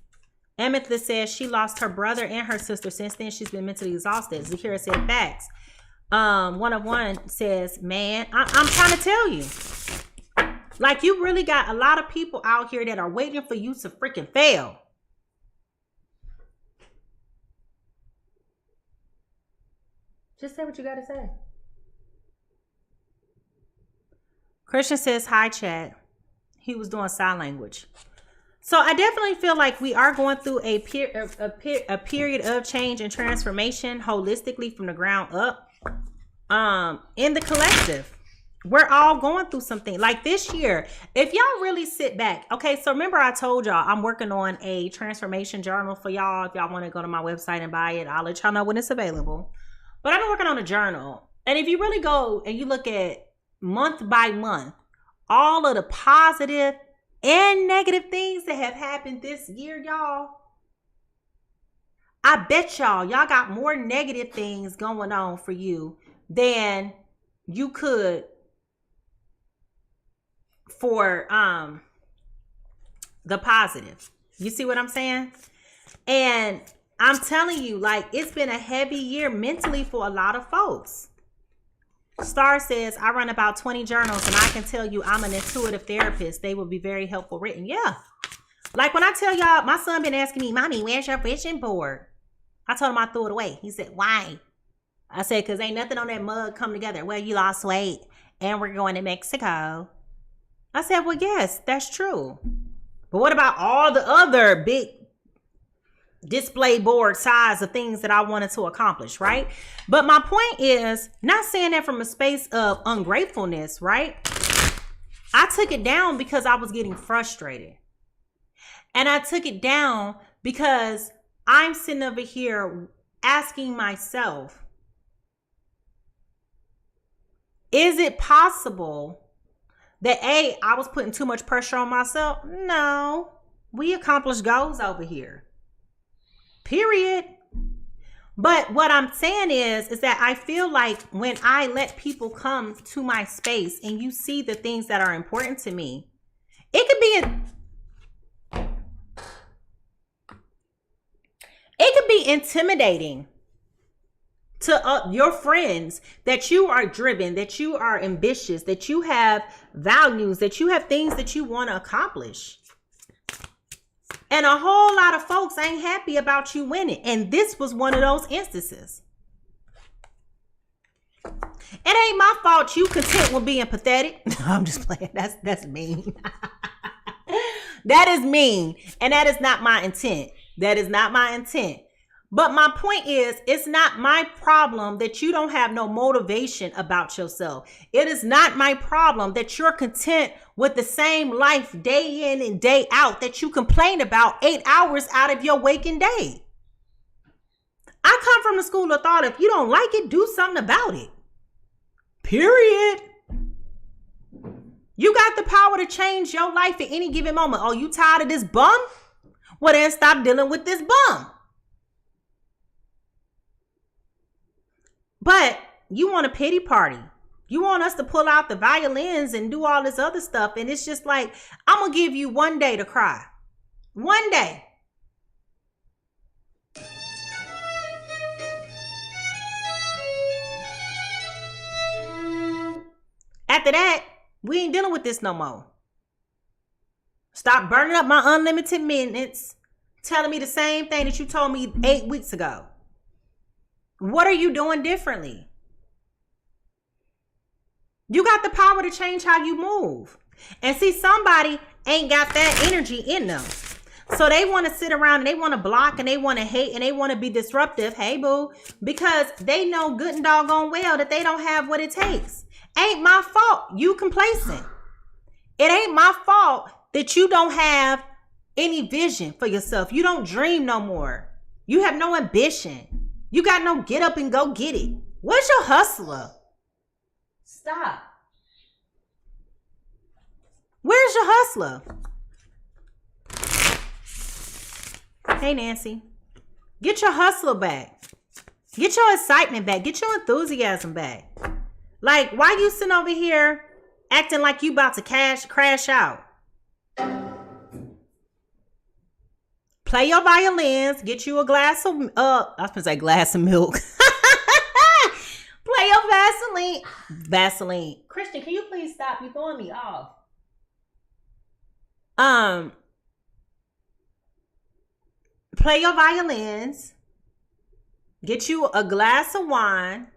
Amethyst says she lost her brother and her sister. Since then, she's been mentally exhausted. Zakira said facts. One of one says, man, I'm trying to tell you. Like, you really got a lot of people out here that are waiting for you to freaking fail. Just say what you got to say. Christian says, hi, chat. He was doing sign language. So I definitely feel like we are going through a period of change and transformation holistically from the ground up. In the collective. We're all going through something like this year. If y'all really sit back. Okay, so remember I told y'all I'm working on a transformation journal for y'all. If y'all want to go to my website and buy it, I'll let y'all know when it's available. But I've been working on a journal. And if you really go and you look at month by month, all of the positive and negative things that have happened this year, y'all, I bet y'all got more negative things going on for you than you could for the positive. You see what I'm saying? And I'm telling you, like, it's been a heavy year mentally for a lot of folks. Star says, I run about 20 journals and I can tell you I'm an intuitive therapist. They will be very helpful written. Yeah. Like when I tell y'all, my son been asking me, Mommy, where's your vision board? I told him I threw it away. He said, why? I said, because ain't nothing on that mug come together. Well, you lost weight and we're going to Mexico. I said, well, yes, that's true. But what about all the other big display board size of things that I wanted to accomplish, right? But my point is, not saying that from a space of ungratefulness, right? I took it down because I was getting frustrated. And I took it down because I'm sitting over here asking myself, is it possible that I was putting too much pressure on myself? No, we accomplished goals over here. Period. But what I'm saying is that I feel like when I let people come to my space and you see the things that are important to me, it could be intimidating to your friends that you are driven, that you are ambitious, that you have values, that you have things that you want to accomplish. And a whole lot of folks ain't happy about you winning. And this was one of those instances. It ain't my fault you content with being pathetic. No, I'm just playing. That's mean. That is mean. And that is not my intent. That is not my intent. But my point is, it's not my problem that you don't have no motivation about yourself. It is not my problem that you're content with the same life day in and day out that you complain about 8 hours out of your waking day. I come from the school of thought, if you don't like it, do something about it. Period. You got the power to change your life at any given moment. Oh, you tired of this bum? Well, then stop dealing with this bum. But you want a pity party. You want us to pull out the violins and do all this other stuff. And it's just like, I'm going to give you one day to cry. One day. After that, we ain't dealing with this no more. Stop burning up my unlimited minutes, telling me the same thing that you told me 8 weeks ago. What are you doing differently? You got the power to change how you move. And see, somebody ain't got that energy in them. So they want to sit around and they want to block and they want to hate and they want to be disruptive. Hey, boo. Because they know good and doggone well that they don't have what it takes. Ain't my fault you complacent. It ain't my fault that you don't have any vision for yourself. You don't dream no more. You have no ambition. You got no get up and go get it. Where's your hustler? Stop. Where's your hustler? Hey, Nancy. Get your hustler back. Get your excitement back. Get your enthusiasm back. Like, why you sitting over here acting like you about to crash out? Play your violins. Get you a glass of, I was going to say glass of milk. Play your Vaseline. Vaseline. Christian, can you please stop? You're throwing me off. Play your violins. Get you a glass of wine.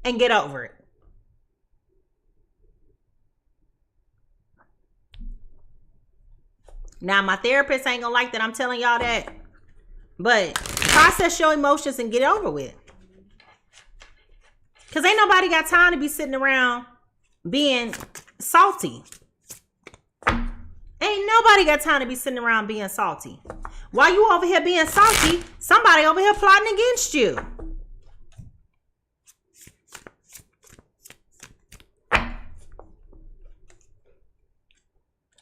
And get over it. Now, my therapist ain't gonna like that I'm telling y'all that. But process your emotions and get it over with. Because ain't nobody got time to be sitting around being salty. Ain't nobody got time to be sitting around being salty. While you over here being salty, somebody over here plotting against you.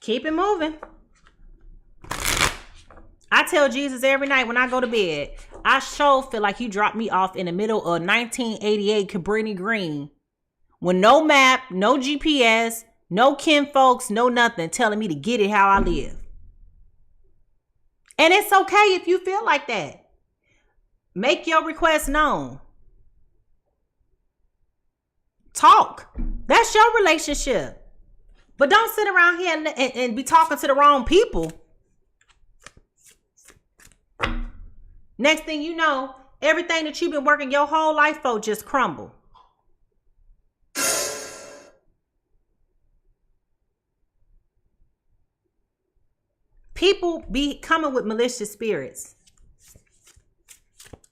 Keep it moving. I tell Jesus every night when I go to bed, I sure feel like you dropped me off in the middle of 1988 Cabrini Green with no map, no GPS, no kinfolks, no nothing telling me to get it how I live. And it's okay if you feel like that. Make your request known. Talk. That's your relationship. But don't sit around here and be talking to the wrong people. Next thing you know, everything that you've been working your whole life for just crumble. People be coming with malicious spirits.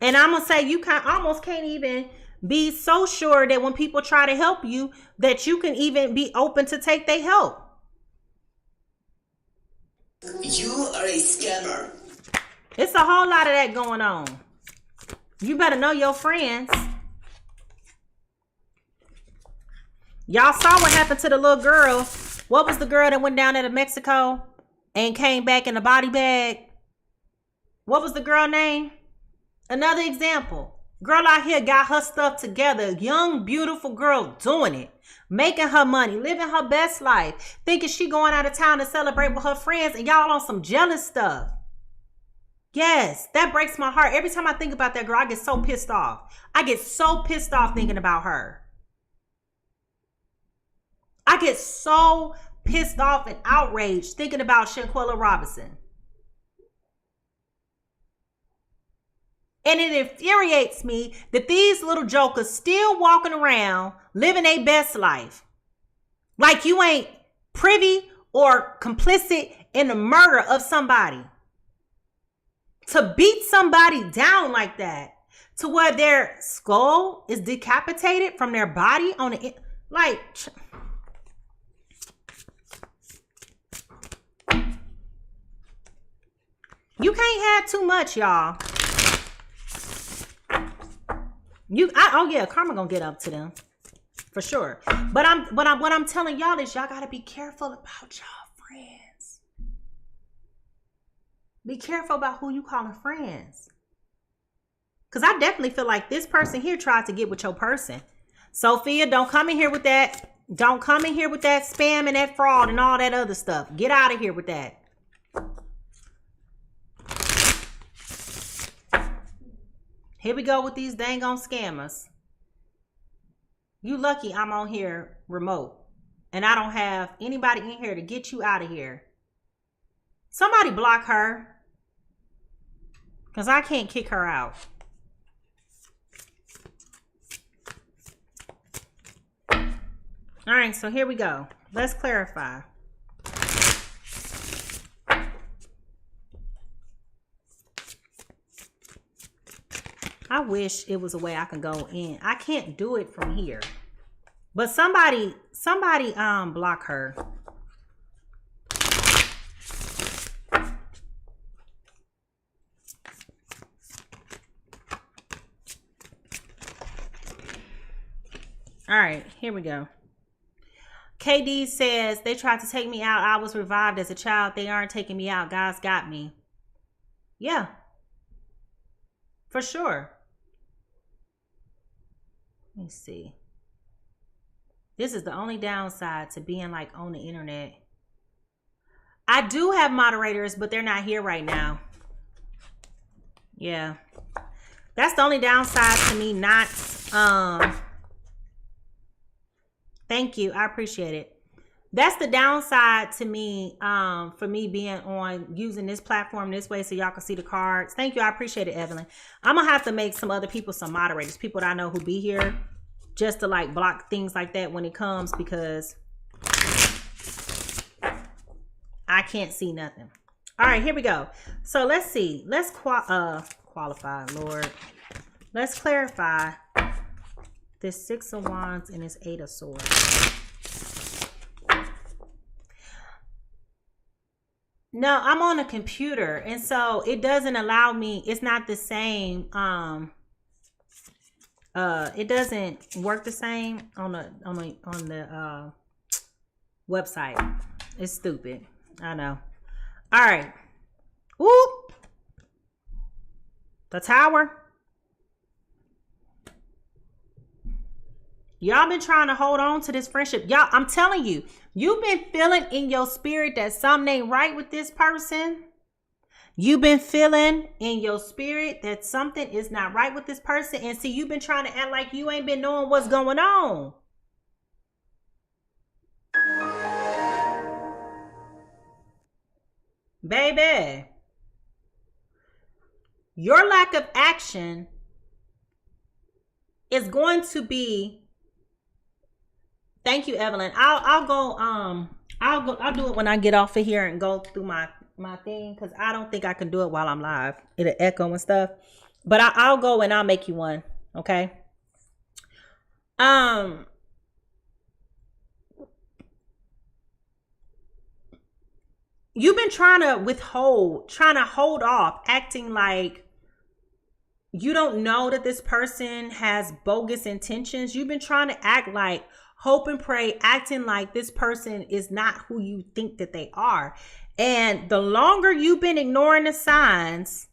And I'm going to say you almost can't even be so sure that when people try to help you, that you can even be open to take their help. You are a scammer. It's a whole lot of that going on. You better know your friends. Y'all saw what happened to the little girl. What was the girl that went down there to Mexico and came back in a body bag? What was the girl name? Another example. Girl out here got her stuff together. Young, beautiful girl doing it. Making her money. Living her best life. Thinking she going out of town to celebrate with her friends. And y'all on some jealous stuff. Yes, that breaks my heart. Every time I think about that girl, I get so pissed off. I get so pissed off thinking about her. I get so pissed off and outraged thinking about Shanquella Robinson. And it infuriates me that these little jokers still walking around living their best life. Like you ain't privy or complicit in the murder of somebody. To beat somebody down like that, to where their skull is decapitated from their body on the, like, you can't have too much, y'all. Oh yeah, karma gonna get up to them for sure. But what I'm telling y'all is y'all gotta be careful about y'all friends. Be careful about who you calling friends. Because I definitely feel like this person here tried to get with your person. Sophia, don't come in here with that. Don't come in here with that spam and that fraud and all that other stuff. Get out of here with that. Here we go with these dang on scammers. You lucky I'm on here remote. And I don't have anybody in here to get you out of here. Somebody block her. Because I can't kick her out. Alright, so here we go. Let's clarify. I wish it was a way I can go in. I can't do it from here. But somebody block her. All right, here we go. KD says, they tried to take me out. I was revived as a child. They aren't taking me out. God's got me. Yeah. For sure. Let me see. This is the only downside to being like on the internet. I do have moderators, but they're not here right now. Yeah. That's the only downside to me not, thank you. I appreciate it. That's the downside to me, for me being on using this platform this way so y'all can see the cards. Thank you. I appreciate it, Evelyn. I'm going to have to make some other people some moderators, people that I know who be here, just to like block things like that when it comes, because I can't see nothing. All right, here we go. So let's see. Let's qualify, Lord. Let's clarify this 6 of Wands and this 8 of Swords. No, I'm on a computer, and so it doesn't allow me. It's not the same. It doesn't work the same on the website. It's stupid. I know. All right. Whoop. The Tower. Y'all been trying to hold on to this friendship. Y'all, I'm telling you, you've been feeling in your spirit that something ain't right with this person. You've been feeling in your spirit that something is not right with this person. And see, you've been trying to act like you ain't been knowing what's going on. Baby, your lack of action is going to be. Thank you, Evelyn. I'll do it when I get off of here and go through my thing, because I don't think I can do it while I'm live. It'll echo and stuff. But I'll go and I'll make you one. Okay. You've been trying to hold off, acting like you don't know that this person has bogus intentions. You've been trying to act like, hope and pray, acting like this person is not who you think that they are. And the longer you've been ignoring the signs,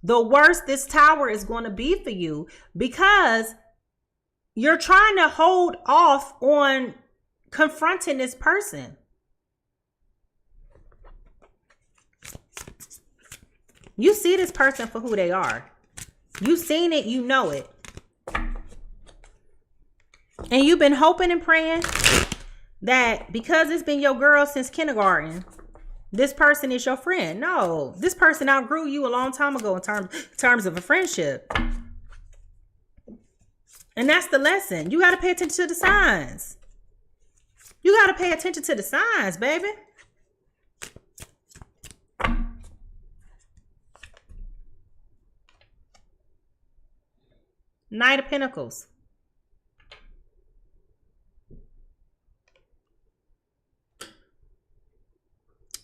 the worse this Tower is going to be for you, because you're trying to hold off on confronting this person. You see this person for who they are. You've seen it, you know it. And you've been hoping and praying that because it's been your girl since kindergarten, this person is your friend. No, this person outgrew you a long time ago in terms of a friendship. And that's the lesson. You got to pay attention to the signs. You got to pay attention to the signs, baby. Knight of Pentacles.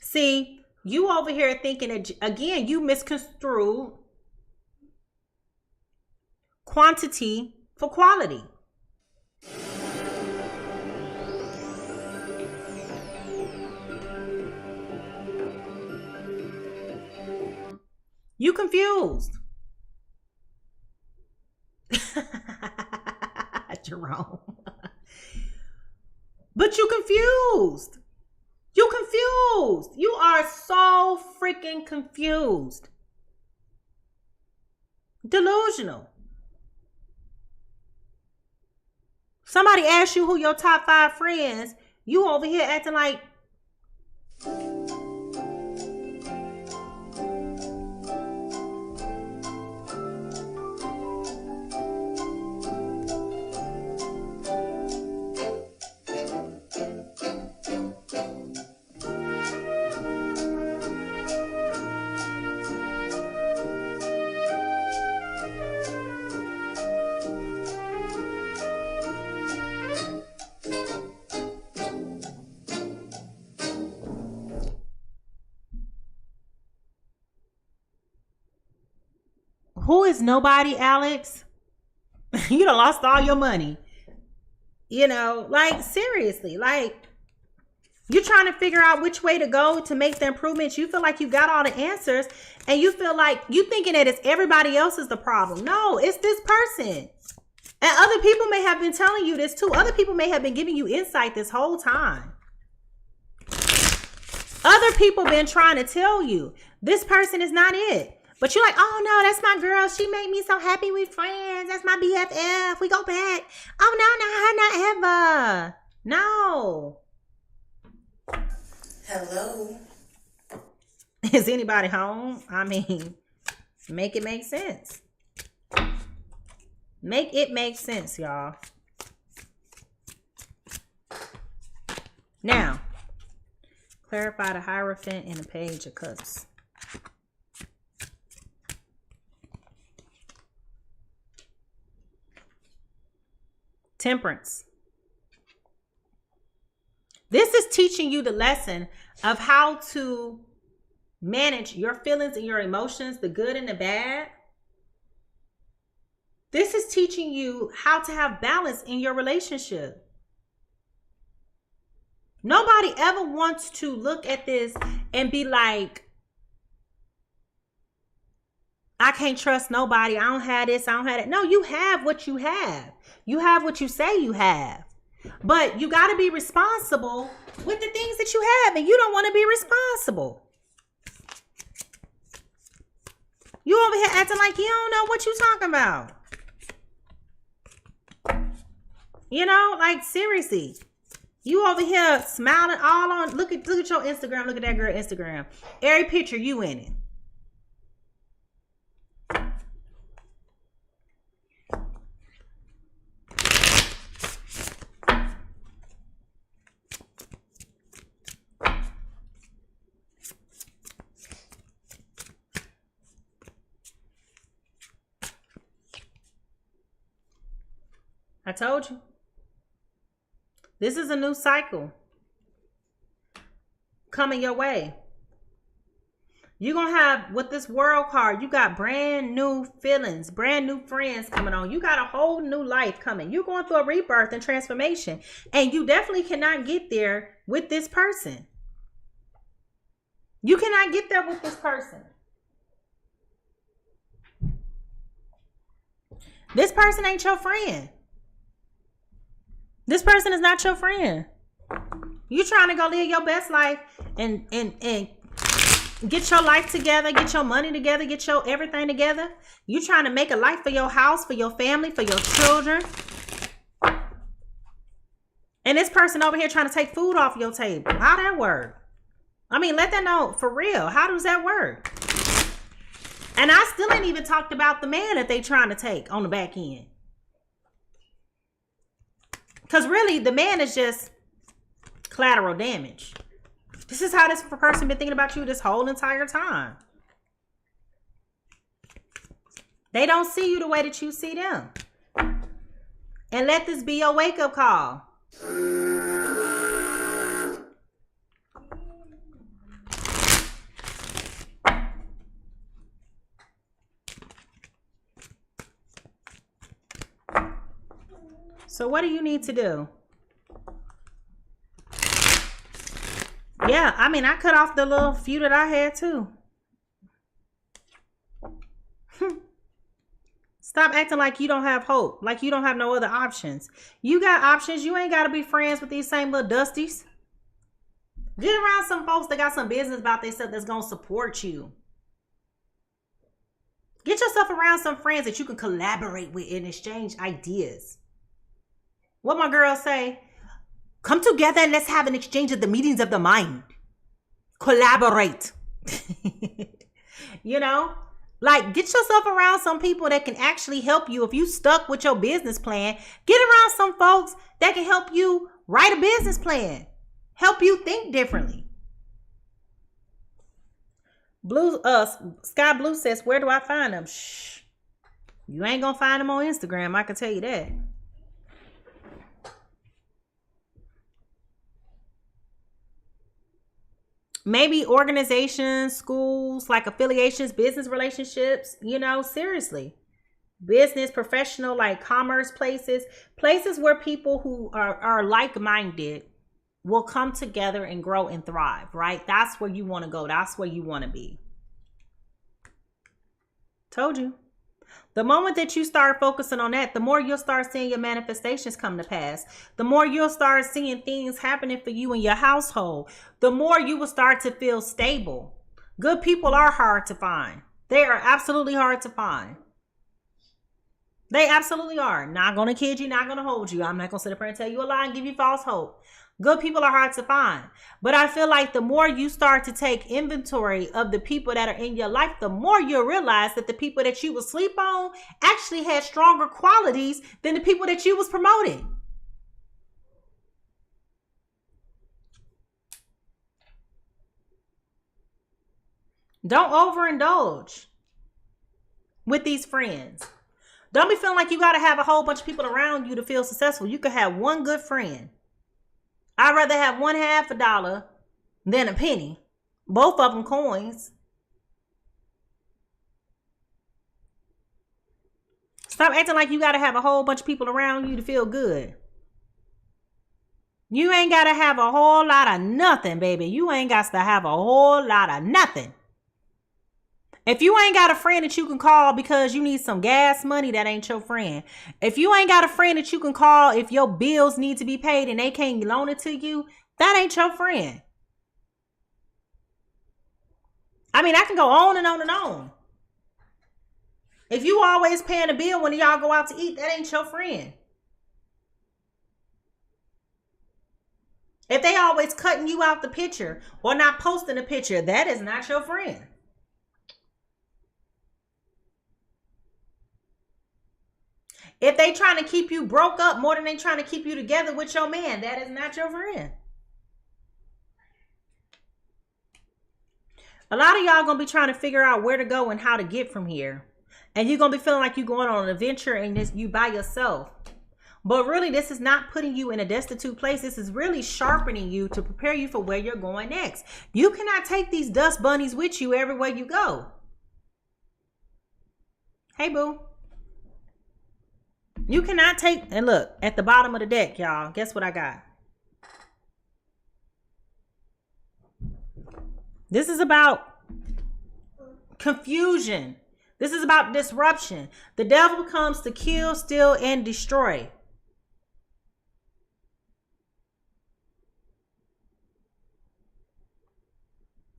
See, you over here thinking that, again, you misconstrued quantity for quality. You confused. Jerome. But you confused. You confused. You are so freaking confused. Delusional. Somebody asked you who your top 5 friends. You over here acting like. Who is nobody, Alex? You done lost all your money. You know, like, seriously, like, you're trying to figure out which way to go to make the improvements. You feel like you got all the answers, and you feel like you thinking that it's everybody else is the problem. No, it's this person. And other people may have been telling you this too. Other people may have been giving you insight this whole time. Other people been trying to tell you this person is not it. But you're like, oh no, that's my girl. She made me so happy with friends. That's my BFF. We go back. Oh no, not her, not ever. No. Hello. Is anybody home? I mean, make it make sense. Make it make sense, y'all. Now, clarify the Hierophant and the Page of Cups. Temperance. This is teaching you the lesson of how to manage your feelings and your emotions, the good and the bad. This is teaching you how to have balance in your relationship. Nobody ever wants to look at this and be like, I can't trust nobody. I don't have this. I don't have that. No, you have what you have. You have what you say you have. But you got to be responsible with the things that you have. And you don't want to be responsible. You over here acting like you don't know what you talking about. You know, like seriously. You over here smiling all on. Look at your Instagram. Look at that girl Instagram. Every picture you in it. I told you. This is a new cycle coming your way. You're going to have, with this world card, you got brand new feelings, brand new friends coming on. You got a whole new life coming. You're going through a rebirth and transformation. And you definitely cannot get there with this person. You cannot get there with this person. This person ain't your friend. This person is not your friend. You trying to go live your best life and get your life together, get your money together, get your everything together. You trying to make a life for your house, for your family, for your children. And this person over here trying to take food off your table. How that work? I mean, let that know for real. How does that work? And I still ain't even talked about the man that they trying to take on the back end. Because really, the man is just collateral damage. This is how this person been thinking about you this whole entire time. They don't see you the way that you see them. And let this be your wake-up call. So what do you need to do? Yeah, I mean, I cut off the little few that I had too. Stop acting like you don't have hope, like you don't have no other options. You got options. You ain't got to be friends with these same little dusties. Get around some folks that got some business about themselves that's going to support you. Get yourself around some friends that you can collaborate with and exchange ideas. What my girls say, come together and let's have an exchange of the meetings of the mind. Collaborate. You know, like get yourself around some people that can actually help you. If you stuck with your business plan, get around some folks that can help you write a business plan. Help you think differently. Sky Blue says, where do I find them? Shh. You ain't gonna find them on Instagram. I can tell you that. Maybe organizations, schools, like affiliations, business relationships, you know, seriously. Business, professional, like commerce places where people who are like-minded will come together and grow and thrive, right? That's where you want to go. That's where you want to be. Told you. The moment that you start focusing on that, the more you'll start seeing your manifestations come to pass. The more you'll start seeing things happening for you in your household. The more you will start to feel stable. Good people are hard to find. They are absolutely hard to find. They absolutely are. Not going to kid you, not going to hold you. I'm not going to sit up here and tell you a lie and give you false hope. Good people are hard to find. But I feel like the more you start to take inventory of the people that are in your life, the more you'll realize that the people that you would sleep on actually had stronger qualities than the people that you was promoting. Don't overindulge with these friends. Don't be feeling like you got to have a whole bunch of people around you to feel successful. You could have one good friend. I'd rather have one $50 than a penny. Both of them coins. Stop acting like you got to have a whole bunch of people around you to feel good. You ain't got to have a whole lot of nothing, baby. You ain't got to have a whole lot of nothing. If you ain't got a friend that you can call because you need some gas money, that ain't your friend. If you ain't got a friend that you can call if your bills need to be paid and they can't loan it to you, that ain't your friend. I mean, I can go on and on and on. If you always paying a bill when y'all go out to eat, that ain't your friend. If they always cutting you out the picture or not posting a picture, that is not your friend. If they trying to keep you broke up more than they trying to keep you together with your man, that is not your friend. A lot of y'all going to be trying to figure out where to go and how to get from here. And you're going to be feeling like you're going on an adventure and you by yourself. But really, this is not putting you in a destitute place. This is really sharpening you to prepare you for where you're going next. You cannot take these dust bunnies with you everywhere you go. Hey, boo. You cannot take, and look, at the bottom of the deck, y'all, guess what I got? This is about confusion. This is about disruption. The devil comes to kill, steal, and destroy.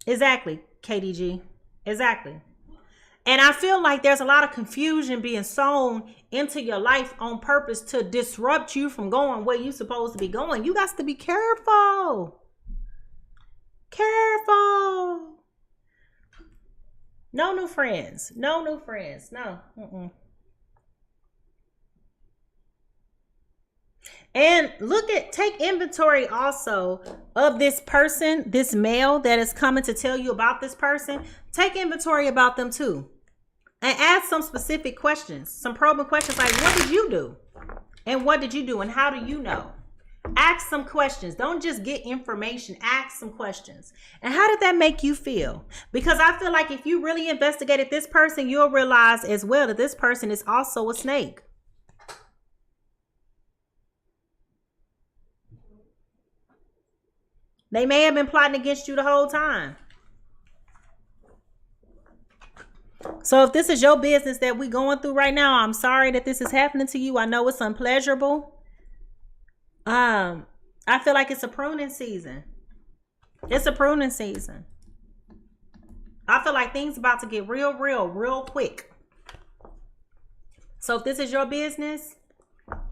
Exactly, KDG. Exactly. And I feel like there's a lot of confusion being sown into your life on purpose to disrupt you from going where you're supposed to be going. You got to be careful. Careful. No new friends. No new friends. No. And take inventory also of this person, this male that is coming to tell you about this person. Take inventory about them too. And ask some specific questions, some probing questions like, what did you do? And what did you do? And how do you know? Ask some questions. Don't just get information. Ask some questions. And how did that make you feel? Because I feel like if you really investigated this person, you'll realize as well that this person is also a snake. They may have been plotting against you the whole time. So if this is your business that we're going through right now, I'm sorry that this is happening to you. I know it's unpleasurable. I feel like it's a pruning season. It's a pruning season. I feel like things about to get real quick. So if this is your business,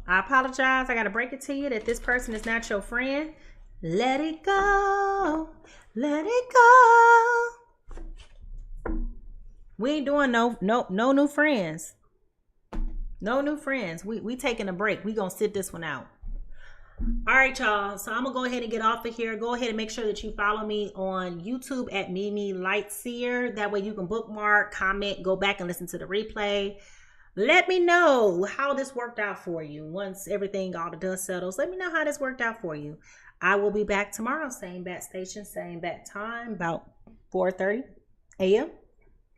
I apologize. I got to break it to you that this person is not your friend. Let it go. Let it go. We ain't doing no new friends. No new friends. We taking a break. We gonna sit this one out. All right, y'all. So I'm gonna go ahead and get off of here. Go ahead and make sure that you follow me on YouTube at MiMi Lightseer. That way you can bookmark, comment, go back and listen to the replay. Let me know how this worked out for you. Once everything, all the dust settles, let me know how this worked out for you. I will be back tomorrow, same bat station, same bat time, about 4:30 a.m.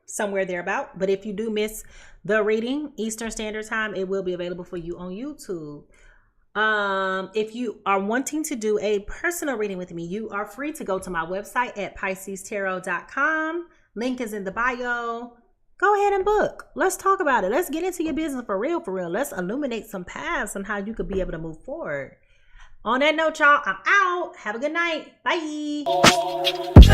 somewhere thereabout. But if you do miss the reading Eastern Standard Time, it will be available for you on YouTube. If you are wanting to do a personal reading with me, you are free to go to my website at PiscesTarot.com. Link is in the bio. go ahead and book. Let's talk about it. Let's get into your business for real, for real. Let's illuminate some paths on how you could be able to move forward. On that note, y'all, I'm out. Have a good night. Bye.